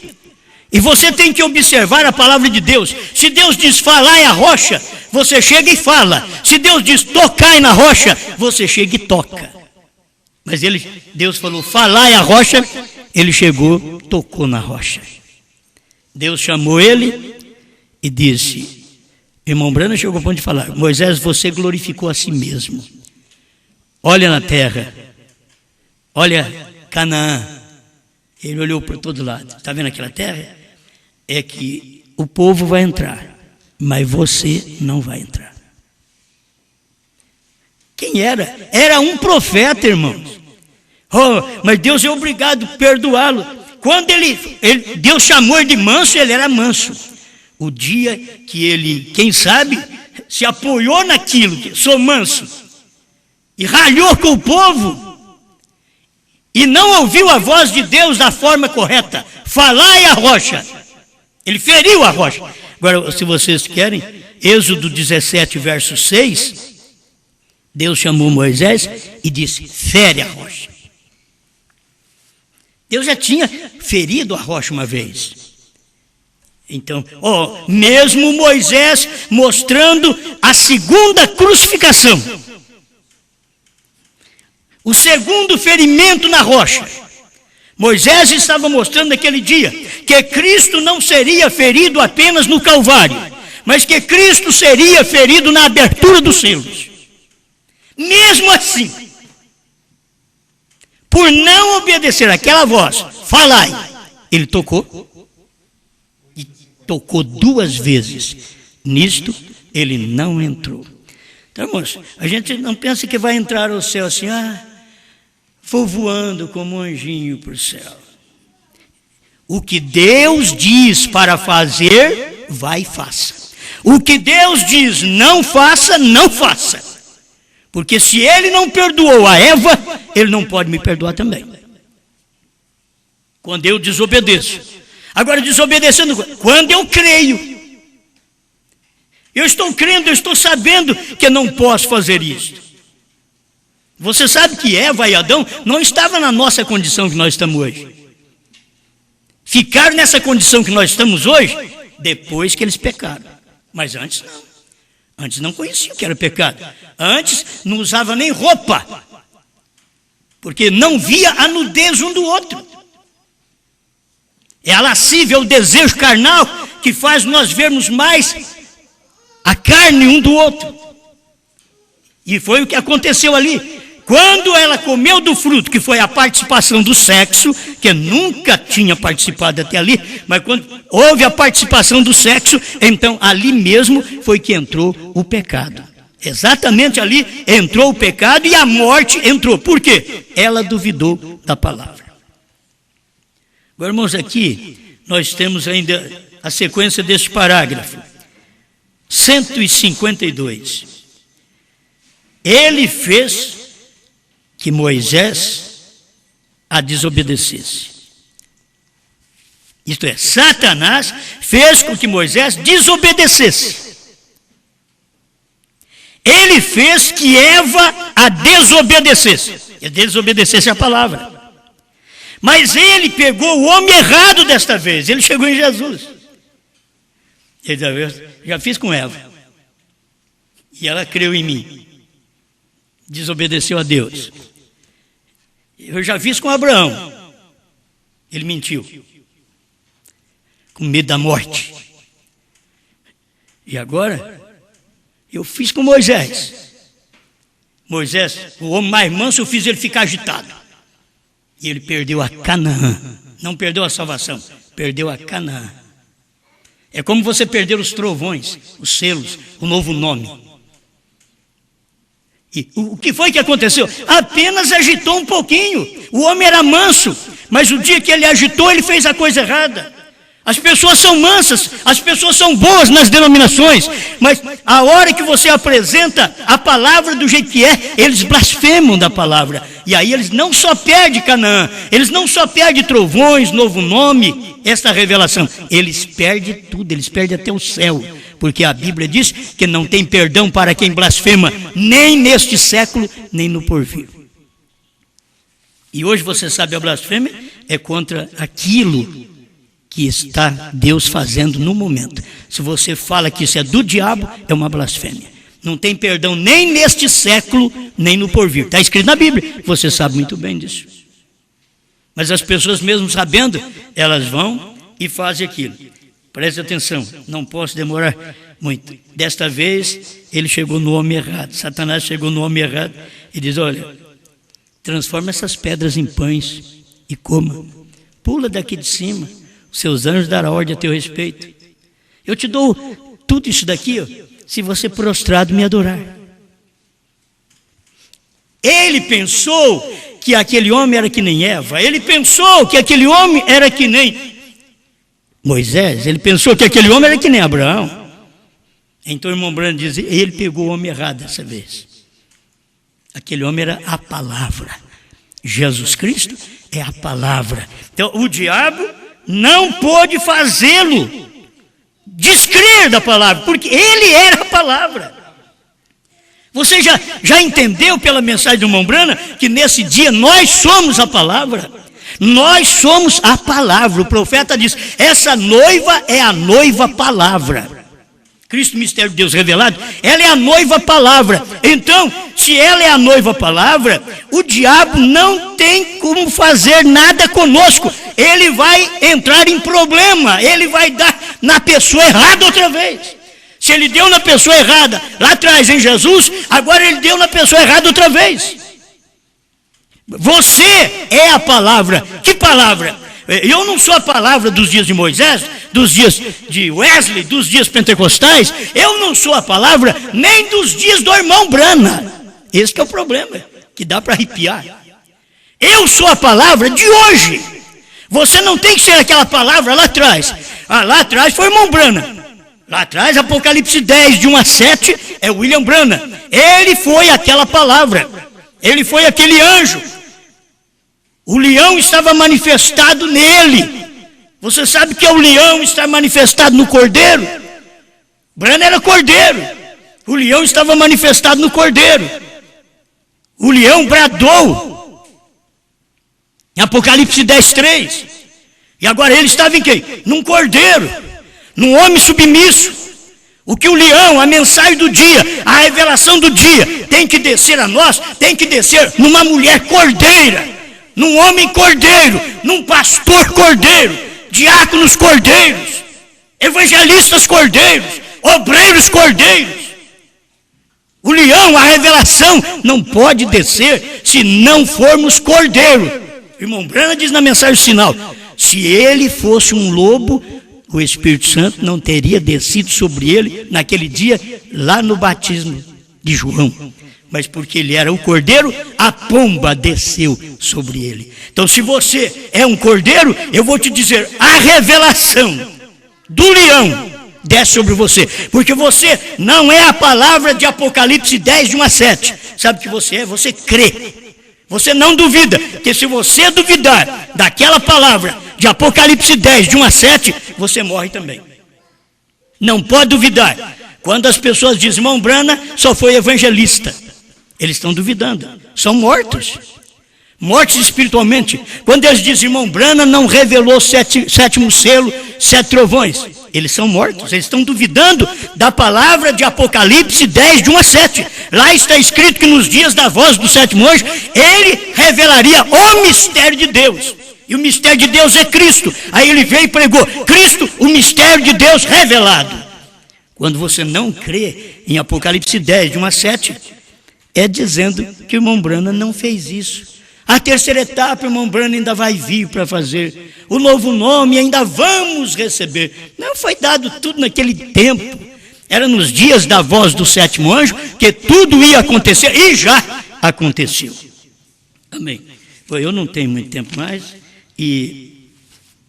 E você tem que observar a palavra de Deus. Se Deus diz falai a rocha, você chega e fala. Se Deus diz tocai na rocha, você chega e toca. Mas Deus falou falai a rocha, ele chegou, tocou na rocha. Deus chamou ele e disse: irmão Brana chegou ao ponto de falar: Moisés, você glorificou a si mesmo. Olha na terra, olha Canaã. Ele olhou para todo lado. Está vendo aquela terra? É que o povo vai entrar, mas você não vai entrar. Quem era? Era um profeta, irmãos. Oh, mas Deus é obrigado a perdoá-lo. Quando Deus chamou ele de manso, ele era manso. O dia que ele, quem sabe, se apoiou naquilo, que sou manso, e ralhou com o povo, e não ouviu a voz de Deus da forma correta, falai a rocha, ele feriu a rocha. Agora, se vocês querem, Êxodo 17, verso 6, Deus chamou Moisés e disse: fere a rocha. Deus já tinha ferido a rocha uma vez. Então, mesmo Moisés mostrando a segunda crucificação, o segundo ferimento na rocha, Moisés estava mostrando naquele dia que Cristo não seria ferido apenas no Calvário, mas que Cristo seria ferido na abertura dos selos. Mesmo assim, por não obedecer aquela voz, falai, ele tocou, e tocou 2 vezes. Nisto, ele não entrou. Então, irmãos, a gente não pensa que vai entrar ao céu assim, vou voando como um anjinho para o céu. O que Deus diz para fazer, vai e faça. O que Deus diz não faça, não faça. Porque se ele não perdoou a Eva, ele não pode me perdoar também. Quando eu desobedeço. Agora, desobedecendo, quando eu creio. Eu estou crendo, eu estou sabendo que eu não posso fazer isso. Você sabe que Eva e Adão não estavam na nossa condição que nós estamos hoje. Ficaram nessa condição que nós estamos hoje, depois que eles pecaram. Mas antes não. Antes não conheciam o que era pecado. Antes não usava nem roupa, porque não via a nudez um do outro. É a lascívia, é o desejo carnal que faz nós vermos mais a carne um do outro. E foi o que aconteceu ali. Quando ela comeu do fruto, que foi a participação do sexo, que nunca tinha participado até ali, mas quando houve a participação do sexo, então ali mesmo foi que entrou o pecado. Exatamente ali entrou o pecado e a morte entrou. Por quê? Ela duvidou da palavra. Agora, irmãos, aqui nós temos ainda a sequência deste parágrafo. 152. Ele fez que Moisés a desobedecesse. Isto é, Satanás fez com que Moisés desobedecesse. Ele fez que Eva a desobedecesse. E desobedecesse a palavra. Mas ele pegou o homem errado desta vez. Ele chegou em Jesus. Ele disse: já fiz com Eva. E ela creu em mim. Desobedeceu a Deus. Eu já fiz com Abraão. Ele mentiu. com medo da morte. E agora, eu fiz com Moisés. Moisés, o homem mais manso, eu fiz ele ficar agitado. E ele perdeu a Canaã. Não perdeu a salvação, perdeu a Canaã. É como você perder os trovões, os selos, o novo nome. E o que foi que aconteceu? Apenas agitou um pouquinho. O homem era manso, mas o dia que ele agitou, ele fez a coisa errada. As pessoas são mansas, as pessoas são boas nas denominações, mas a hora que você apresenta a palavra do jeito que é, eles blasfemam da palavra. E aí eles não só perdem Canaã, eles não só perdem trovões, novo nome, esta revelação, eles perdem tudo, eles perdem até o céu. Porque a Bíblia diz que não tem perdão para quem blasfema, nem neste século, nem no porvir. E hoje você sabe, a blasfêmia é contra aquilo que está Deus fazendo no momento. Se você fala que isso é do diabo, é uma blasfêmia. Não tem perdão nem neste século, nem no porvir. Está escrito na Bíblia, você sabe muito bem disso. Mas as pessoas, mesmo sabendo, elas vão e fazem aquilo. Preste atenção, não posso demorar muito. Desta vez, ele chegou no homem errado. Satanás chegou no homem errado e diz, olha, transforma essas pedras em pães e coma. Pula daqui de cima. Seus anjos darão ordem a teu respeito. Eu te dou tudo isso daqui, ó, se você prostrado me adorar. Ele pensou que aquele homem era que nem Eva. Ele pensou que aquele homem era que nem Moisés. Ele pensou que aquele homem era que nem Abraão. Então o irmão Branham diz, ele pegou o homem errado dessa vez. Aquele homem era a palavra. Jesus Cristo é a palavra. Então o diabo não pôde fazê-lo descrer da palavra, porque ele era a palavra. Você já entendeu pela mensagem do irmão Branham que nesse dia nós somos a palavra? Nós somos a palavra. O profeta diz, essa noiva é a noiva palavra. Cristo, mistério de Deus revelado, ela é a noiva palavra. Então, se ela é a noiva palavra, o diabo não tem como fazer nada conosco. Ele vai entrar em problema, ele vai dar na pessoa errada outra vez. Se ele deu na pessoa errada lá atrás em Jesus, agora ele deu na pessoa errada outra vez. Você é a palavra. Que palavra? Eu não sou a palavra dos dias de Moisés, dos dias de Wesley, dos dias pentecostais. Eu não sou a palavra nem dos dias do irmão Branham. Esse que é o problema, que dá para arrepiar. Eu sou a palavra de hoje. Você não tem que ser aquela palavra lá atrás. Lá atrás foi o irmão Branham. Lá atrás, Apocalipse 10, de 1 a 7, é William Branham. Ele foi aquela palavra. Ele foi aquele anjo. O leão estava manifestado nele. Você sabe que o leão está manifestado no cordeiro? Branham era cordeiro. O leão estava manifestado no cordeiro. O leão bradou. Em Apocalipse 10, 3. E agora ele estava em quem? Num cordeiro. Num homem submisso. O que o leão, a mensagem do dia, a revelação do dia, tem que descer a nós, tem que descer numa mulher cordeira. Num homem cordeiro, num pastor cordeiro, diáconos cordeiros, evangelistas cordeiros, obreiros cordeiros. O leão, a revelação, não pode descer se não formos cordeiro. O irmão Branham diz na mensagem sinal, se ele fosse um lobo, o Espírito Santo não teria descido sobre ele naquele dia, lá no batismo de João. Mas porque ele era o cordeiro, a pomba desceu sobre ele. Então, se você é um cordeiro, eu vou te dizer, a revelação do leão desce sobre você. Porque você não é a palavra de Apocalipse 10, de 1 a 7. Sabe o que você é? Você crê. Você não duvida. Porque se você duvidar daquela palavra de Apocalipse 10, de 1 a 7, você morre também. Não pode duvidar. Quando as pessoas dizem, irmão Branham só foi evangelista, eles estão duvidando, são mortos espiritualmente. Quando eles dizem, irmão Branham não revelou sétimo selo, 7 trovões, eles são mortos, eles estão duvidando da palavra de Apocalipse 10, de 1 a 7. Lá está escrito que nos dias da voz do sétimo anjo, ele revelaria o mistério de Deus. E o mistério de Deus é Cristo. Aí ele veio e pregou: Cristo, o mistério de Deus revelado. Quando você não crê em Apocalipse 10, de 1 a 7, é dizendo que o irmão Branham não fez isso. A terceira etapa, o irmão Branham ainda vai vir para fazer. O novo nome ainda vamos receber. Não foi dado tudo naquele tempo. Era nos dias da voz do sétimo anjo que tudo ia acontecer, e já aconteceu. Amém. Bom, eu não tenho muito tempo mais e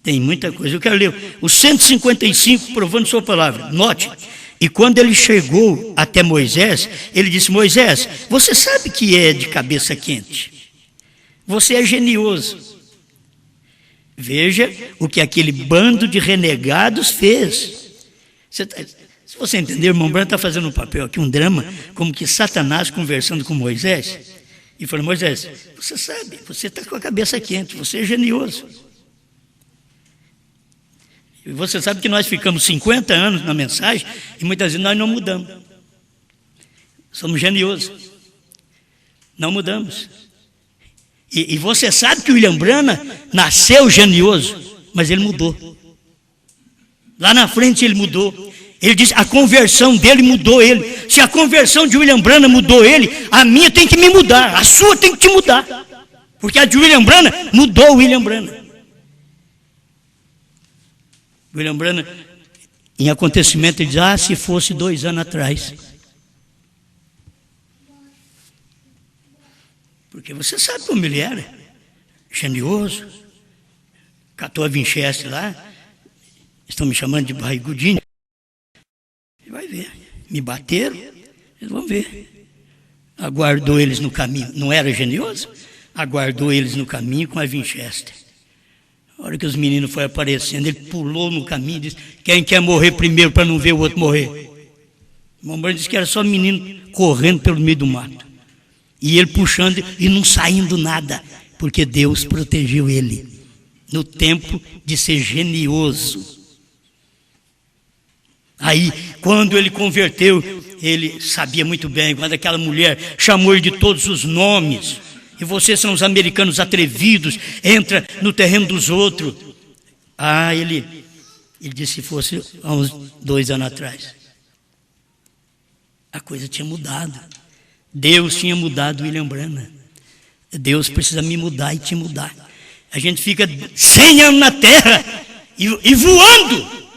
tem muita coisa. Eu quero ler o 155, provando sua palavra. Note, e quando ele chegou até Moisés, ele disse: Moisés, você sabe que é de cabeça quente. Você é genioso. Veja o que aquele bando de renegados fez. Se você entender, o irmão Branham está fazendo um papel aqui, um drama, como que Satanás conversando com Moisés. E falou: Moisés, você sabe, você está com a cabeça quente, você é genioso. E você sabe que nós ficamos 50 anos na mensagem e muitas vezes nós não mudamos. Somos geniosos. Não mudamos. E você sabe que o William Branham nasceu genioso, mas ele mudou. Lá na frente ele mudou. Ele disse: a conversão dele mudou ele. Se a conversão de William Branham mudou ele, a minha tem que me mudar, a sua tem que te mudar. Porque a de William Branham mudou o William Branham. William Branham, em acontecimento, ele diz: se fosse 2 anos atrás. Porque você sabe como ele era, genioso, catou a Winchester lá, estão me chamando de barrigudinho. Vai ver, me bateram, eles vão ver. Aguardou eles no caminho, não era genioso? Aguardou eles no caminho com a Winchester. A hora que os meninos foram aparecendo, ele pulou no caminho e disse: quem quer morrer primeiro para não ver o outro morrer? O irmão Branham disse que era só menino correndo pelo meio do mato. E ele puxando e não saindo nada, porque Deus protegeu ele no tempo de ser genioso. Aí, quando ele converteu, ele sabia muito bem, quando aquela mulher chamou ele de todos os nomes, e vocês são os americanos atrevidos, entra no terreno dos outros. Ele disse: se fosse há uns 2 anos atrás, a coisa tinha mudado. Deus tinha mudado o William Branham. Deus precisa me mudar e te mudar. A gente fica 100 anos na terra e voando.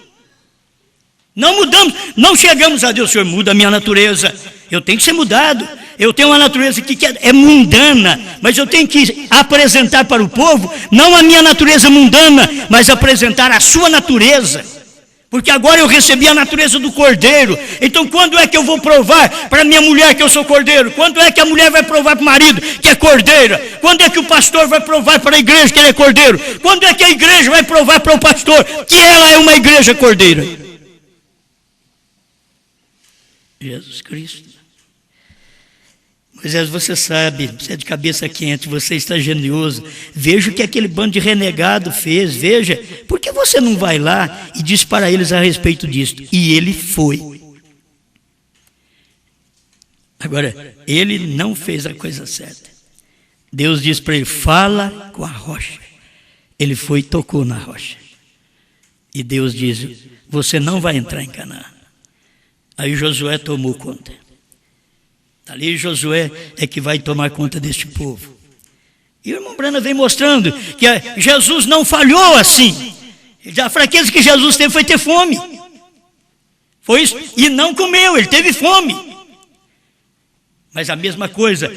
Não mudamos, não chegamos a Deus: Senhor, muda a minha natureza. Eu tenho que ser mudado. Eu tenho uma natureza que é mundana, mas eu tenho que apresentar para o povo, não a minha natureza mundana, mas apresentar a sua natureza. Porque agora eu recebi a natureza do cordeiro. Então quando é que eu vou provar para minha mulher que eu sou cordeiro? Quando é que a mulher vai provar para o marido que é cordeira? Quando é que o pastor vai provar para a igreja que ele é cordeiro? Quando é que a igreja vai provar para o pastor que ela é uma igreja cordeira? Jesus Cristo. Moisés, você sabe, você é de cabeça quente, você está genioso. Veja o que aquele bando de renegado fez, veja. Por que você não vai lá e diz para eles a respeito disto? E ele foi. Agora, ele não fez a coisa certa. Deus disse para ele: fala com a rocha. Ele foi e tocou na rocha. E Deus diz: você não vai entrar em Canaã. Aí Josué tomou conta. Ali Josué é que vai tomar conta deste povo. E o irmão Branham vem mostrando que Jesus não falhou assim. A fraqueza que Jesus teve foi ter fome. Foi isso. E não comeu, ele teve fome. Mas a mesma coisa,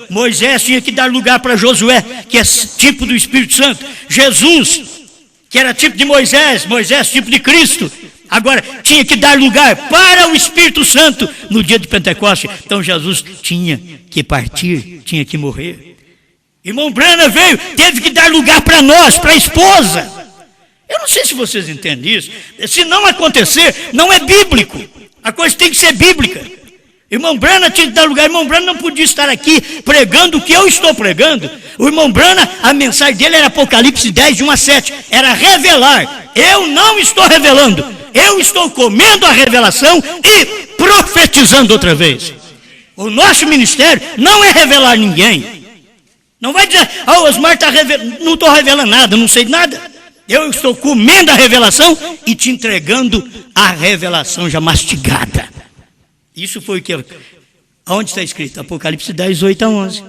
Moisés tinha que dar lugar para Josué, que é tipo do Espírito Santo. Jesus, que era tipo de Moisés, tipo de Cristo. Agora, tinha que dar lugar para o Espírito Santo no dia de Pentecostes. Então, Jesus tinha que partir, tinha que morrer. Irmão Branham veio, teve que dar lugar para nós, para a esposa. Eu não sei se vocês entendem isso. Se não acontecer, não é bíblico. A coisa tem que ser bíblica. Irmão Branham tinha que dar lugar. Irmão Branham não podia estar aqui pregando o que eu estou pregando. O irmão Branham, a mensagem dele era Apocalipse 10, de 1 a 7. Era revelar. Eu não estou revelando. Eu estou comendo a revelação e profetizando outra vez. O nosso ministério não é revelar ninguém. Não vai dizer, Osmar está revelando. Não estou revelando nada, não sei nada. Eu estou comendo a revelação e te entregando a revelação já mastigada. Isso foi o que... Onde está escrito? Apocalipse 10, 8 a 11.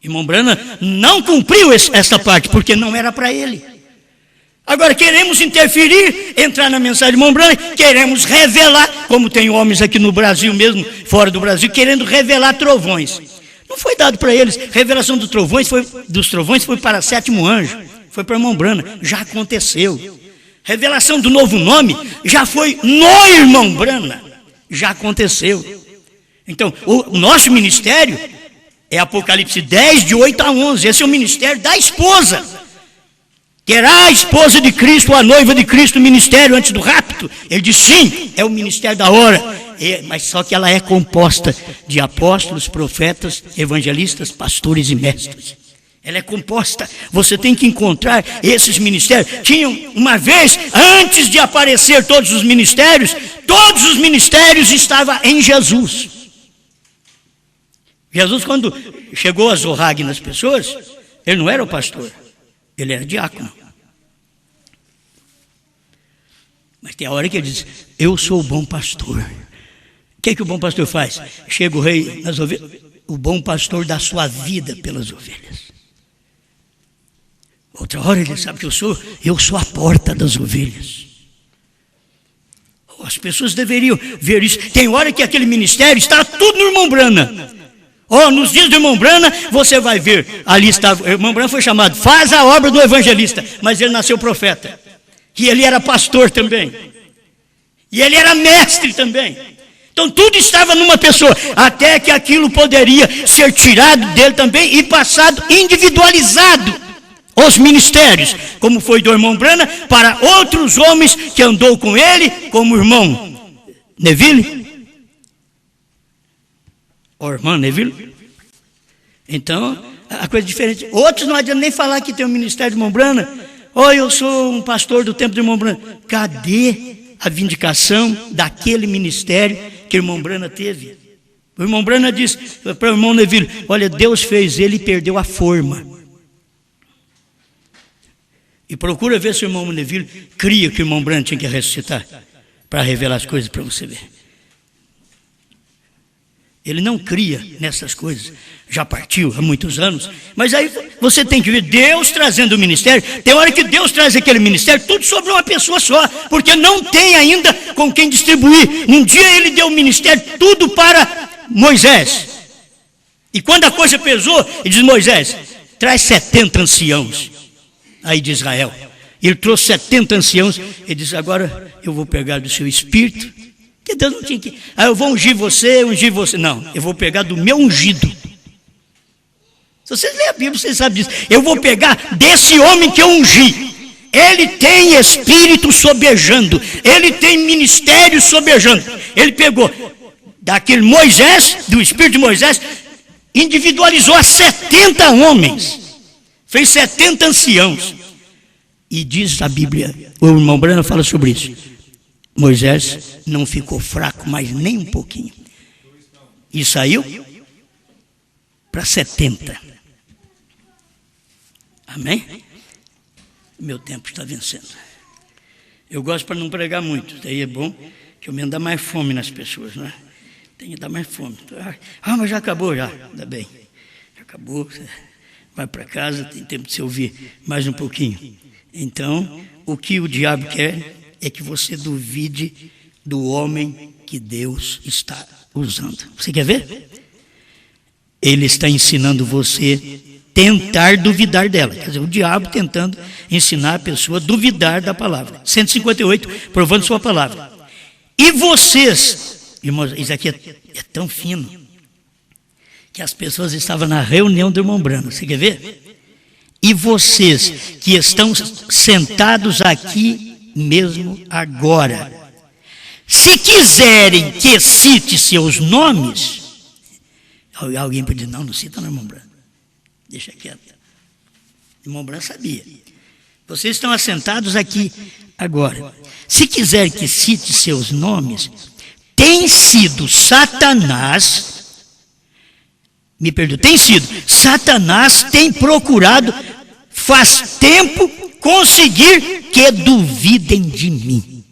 Irmão Branham não cumpriu essa parte, porque não era para ele. Agora queremos interferir, entrar na mensagem de irmão Branham, queremos revelar, como tem homens aqui no Brasil mesmo, fora do Brasil, querendo revelar trovões. Não foi dado para eles. Revelação dos trovões foi para sétimo anjo, foi para irmão Branham, já aconteceu. Revelação do novo nome já foi no irmão Branham, já aconteceu. Então, o nosso ministério é Apocalipse 10, de 8 a 11. Esse é o ministério da esposa. Terá a esposa de Cristo, a noiva de Cristo, o ministério antes do rapto? Ele diz sim, é o ministério da hora. Mas só que ela é composta de apóstolos, profetas, evangelistas, pastores e mestres. Ela é composta. Você tem que encontrar esses ministérios. Tinham uma vez, antes de aparecer todos os ministérios estavam em Jesus. Jesus, quando chegou a Zorrague nas pessoas, ele não era o pastor, ele era diácono. Mas tem a hora que ele diz, eu sou o bom pastor. O que o bom pastor faz? Chega o rei nas ovelhas, o bom pastor dá sua vida pelas ovelhas. Outra hora ele sabe que eu sou a porta das ovelhas. As pessoas deveriam ver isso. Tem hora que aquele ministério está tudo no irmão Branham. Nos dias do irmão Branham, você vai ver, ali está, o irmão Branham foi chamado, faz a obra do evangelista, mas ele nasceu profeta. E ele era pastor também. E ele era mestre também. Então tudo estava numa pessoa, até que aquilo poderia ser tirado dele também e passado individualizado. Os ministérios, como foi do irmão Branham, para outros homens que andou com ele, como o irmão Neville. O irmão Neville. Então, a coisa é diferente. Outros não adianta nem falar que tem um ministério do irmão Branham. Eu sou um pastor do tempo do irmão Branham. Cadê a vindicação daquele ministério que o irmão Branham teve? O irmão Branham disse para o irmão Neville, olha, Deus fez ele e perdeu a forma. E procura ver se o irmão Neville cria que o irmão Branham tinha que ressuscitar para revelar as coisas para você ver. Ele não cria nessas coisas, já partiu há muitos anos, mas aí você tem que ver Deus trazendo o ministério. Tem hora que Deus traz aquele ministério, tudo sobre uma pessoa só, porque não tem ainda com quem distribuir. Um dia ele deu o ministério tudo para Moisés, e quando a coisa pesou, ele diz, Moisés, traz 70 anciãos aí de Israel. Ele trouxe 70 anciãos, ele diz, agora eu vou pegar do seu espírito, que Deus não tinha que... eu vou ungir você. Não, eu vou pegar do meu ungido. Se vocês lerem a Bíblia, vocês sabem disso. Eu vou pegar desse homem que eu ungi. Ele tem espírito sobejando. Ele tem ministério sobejando. Ele pegou daquele Moisés, do espírito de Moisés, individualizou a 70 homens. Fez 70 anciãos. E diz a Bíblia, o irmão Branham fala sobre isso. Moisés não ficou fraco mais nem um pouquinho. E saiu para 70. Amém? Meu tempo está vencendo. Eu gosto para não pregar muito. Daí é bom que eu me dá mais fome nas pessoas, não é? Tem que dar mais fome. Mas já acabou já. Ainda bem. Já acabou. Vai para casa, tem tempo de se ouvir mais um pouquinho. Então, o que o diabo quer é que você duvide do homem que Deus está usando. Você quer ver? Ele está ensinando você tentar duvidar dela. Quer dizer, o diabo tentando ensinar a pessoa a duvidar da palavra. 158, provando sua palavra. E vocês, irmãos, isso aqui é tão fino, que as pessoas estavam na reunião do irmão Branham. Você quer ver? E vocês que estão sentados aqui mesmo agora, se quiserem que cite seus nomes, alguém pode dizer, não cita não, irmão Branham, deixa quieto. O irmão Branham sabia. Vocês estão assentados aqui agora, se quiserem que cite seus nomes, tem sido Satanás Me perdoe, tem sido. Satanás tem procurado, faz tempo, conseguir que duvidem de mim.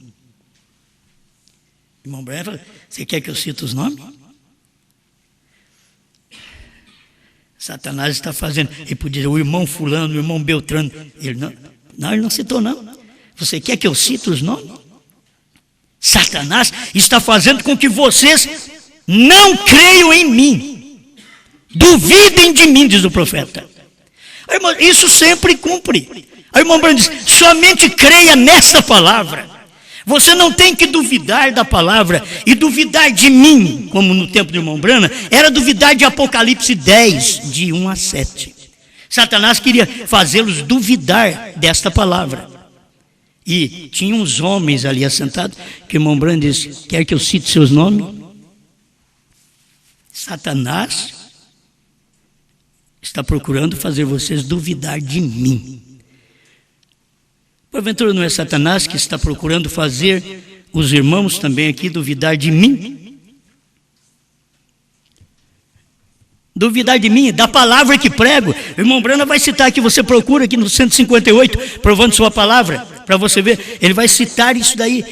Irmão Brian, você quer que eu cite os nomes? Satanás está fazendo. Ele podia dizer, o irmão fulano, o irmão Beltrano. Ele não citou não. Você quer que eu cite os nomes? Satanás está fazendo com que vocês não creiam em mim. Duvidem de mim, diz o profeta. Aí, irmão, isso sempre cumpre. Aí o irmão Branham diz, somente creia nesta palavra. Você não tem que duvidar da palavra e duvidar de mim, como no tempo do irmão Branham, era duvidar de Apocalipse 10, de 1 a 7. Satanás queria fazê-los duvidar desta palavra. E tinha uns homens ali assentados, que o irmão Branham disse, quer que eu cite seus nomes? Satanás está procurando fazer vocês duvidar de mim. Porventura não é Satanás que está procurando fazer os irmãos também aqui duvidar de mim? Duvidar de mim, da palavra que prego. O irmão Branham vai citar aqui, você procura aqui no 158, provando sua palavra, para você ver, ele vai citar isso daí.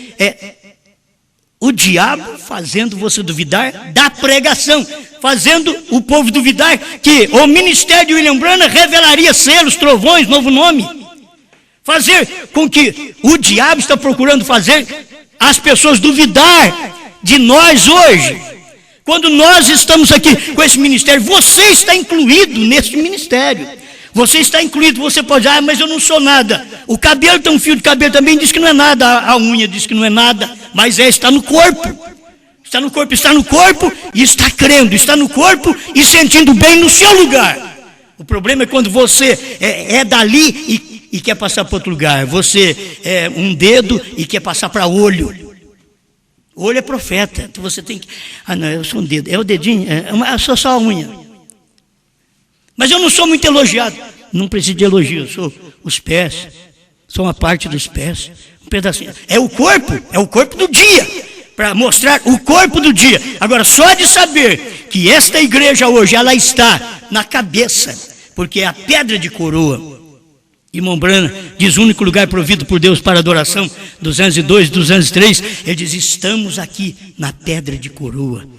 O diabo fazendo você duvidar da pregação, fazendo o povo duvidar que o ministério de William Branham revelaria selos, trovões, novo nome. Fazer com que o diabo está procurando fazer as pessoas duvidar de nós hoje. Quando nós estamos aqui com esse ministério, você está incluído nesse ministério. Você está incluído, você pode dizer, mas eu não sou nada. O cabelo tem um fio de cabelo também, diz que não é nada. A unha diz que não é nada, mas está no corpo. Está no corpo e está crendo. Está no corpo e sentindo bem no seu lugar. O problema é quando você é dali e quer passar para outro lugar. Você é um dedo e quer passar para olho. Olho é profeta. Então você tem que... Ah, não, eu sou um dedo. É o dedinho? Eu sou só a unha. Mas eu não sou muito elogiado. Não preciso de elogio. Eu sou os pés. Sou uma parte dos pés. Um pedacinho. É o corpo do dia. Para mostrar o corpo do dia. Agora, só de saber que esta igreja hoje, ela está na cabeça. Porque é a pedra de coroa. Irmão Branham diz, o único lugar provido por Deus para adoração, 202, 203, ele diz, estamos aqui na pedra de coroa.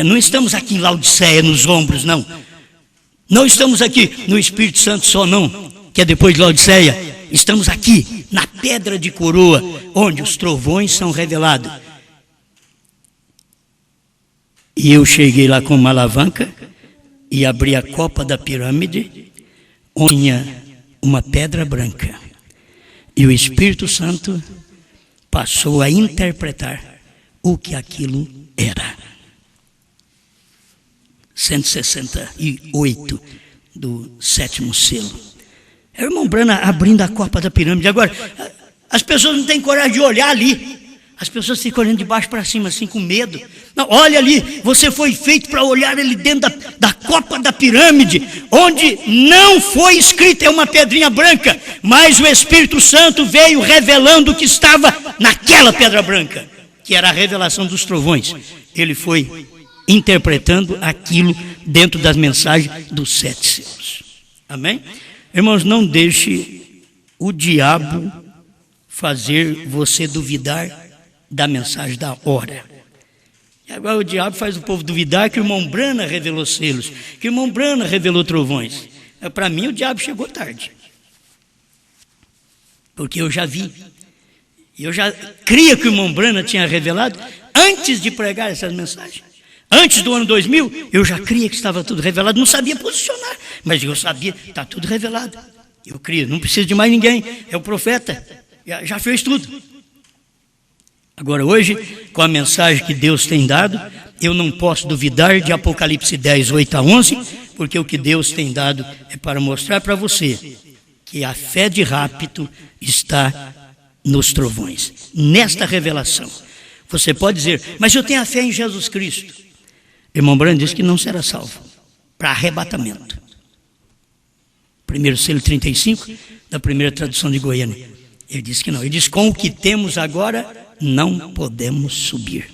Não estamos aqui em Laodiceia, nos ombros, não. Não estamos aqui no Espírito Santo só, não, que é depois de Laodiceia. Estamos aqui na pedra de coroa, onde os trovões são revelados. E eu cheguei lá com uma alavanca e abri a copa da pirâmide, onde tinha uma pedra branca. E o Espírito Santo passou a interpretar o que aquilo era. 168 do 7º selo. É o irmão Branham abrindo a copa da pirâmide. Agora, as pessoas não têm coragem de olhar ali. As pessoas ficam olhando de baixo para cima, assim, com medo. Não, olha ali, você foi feito para olhar ali dentro da copa da pirâmide, onde não foi escrito, é uma pedrinha branca, mas o Espírito Santo veio revelando o que estava naquela pedra branca, que era a revelação dos trovões. Ele foi interpretando aquilo dentro das mensagens dos 7 selos. Amém? Irmãos, não deixe o diabo fazer você duvidar da mensagem da hora. E agora o diabo faz o povo duvidar que o irmão Branham revelou selos, que o irmão Branham revelou trovões. Para mim o diabo chegou tarde. Porque eu já vi. Eu já cria que o irmão Branham tinha revelado antes de pregar essas mensagens. Antes do ano 2000, eu já cria que estava tudo revelado. Não sabia posicionar, mas eu sabia, está tudo revelado. Eu crio, não preciso de mais ninguém. É o profeta, já fez tudo. Agora hoje, com a mensagem que Deus tem dado, eu não posso duvidar de Apocalipse 10, 8 a 11, porque o que Deus tem dado é para mostrar para você que a fé de rapto está nos trovões, nesta revelação. Você pode dizer, mas eu tenho a fé em Jesus Cristo. Irmão Branham diz que não será salvo, para arrebatamento. 1º selo 35, da primeira tradução de Goiânia. Ele diz que não, ele diz, com o que temos agora, não podemos subir.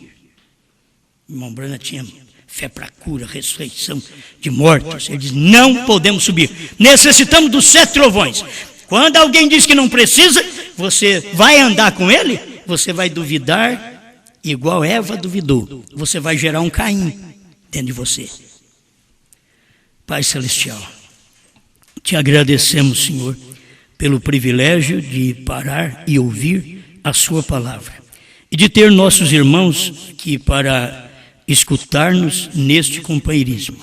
O irmão Branham tinha fé para cura, ressurreição de mortos. Ele diz, não podemos subir. Necessitamos dos 7 trovões. Quando alguém diz que não precisa, você vai andar com ele, você vai duvidar, igual Eva duvidou. Você vai gerar um Caim dentro de você. Pai Celestial, te agradecemos, Senhor, pelo privilégio de parar e ouvir a sua palavra. E de ter nossos irmãos que para escutar-nos neste companheirismo.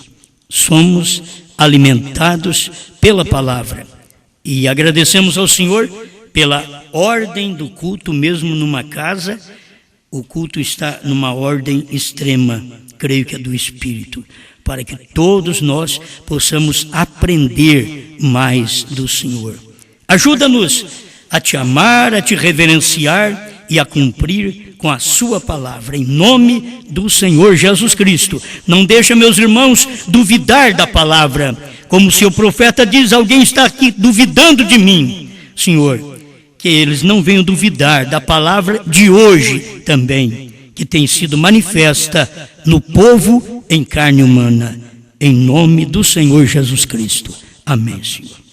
Somos alimentados pela palavra. E agradecemos ao Senhor pela ordem do culto, mesmo numa casa, o culto está numa ordem extrema, creio que é do Espírito, para que todos nós possamos aprender mais do Senhor. Ajuda-nos a te amar, a te reverenciar e a cumprir com a sua palavra, em nome do Senhor Jesus Cristo. Não deixa, meus irmãos, duvidar da palavra, como se o profeta diz, alguém está aqui duvidando de mim. Senhor, que eles não venham duvidar da palavra de hoje também, que tem sido manifesta no povo em carne humana, em nome do Senhor Jesus Cristo. Amém, Senhor.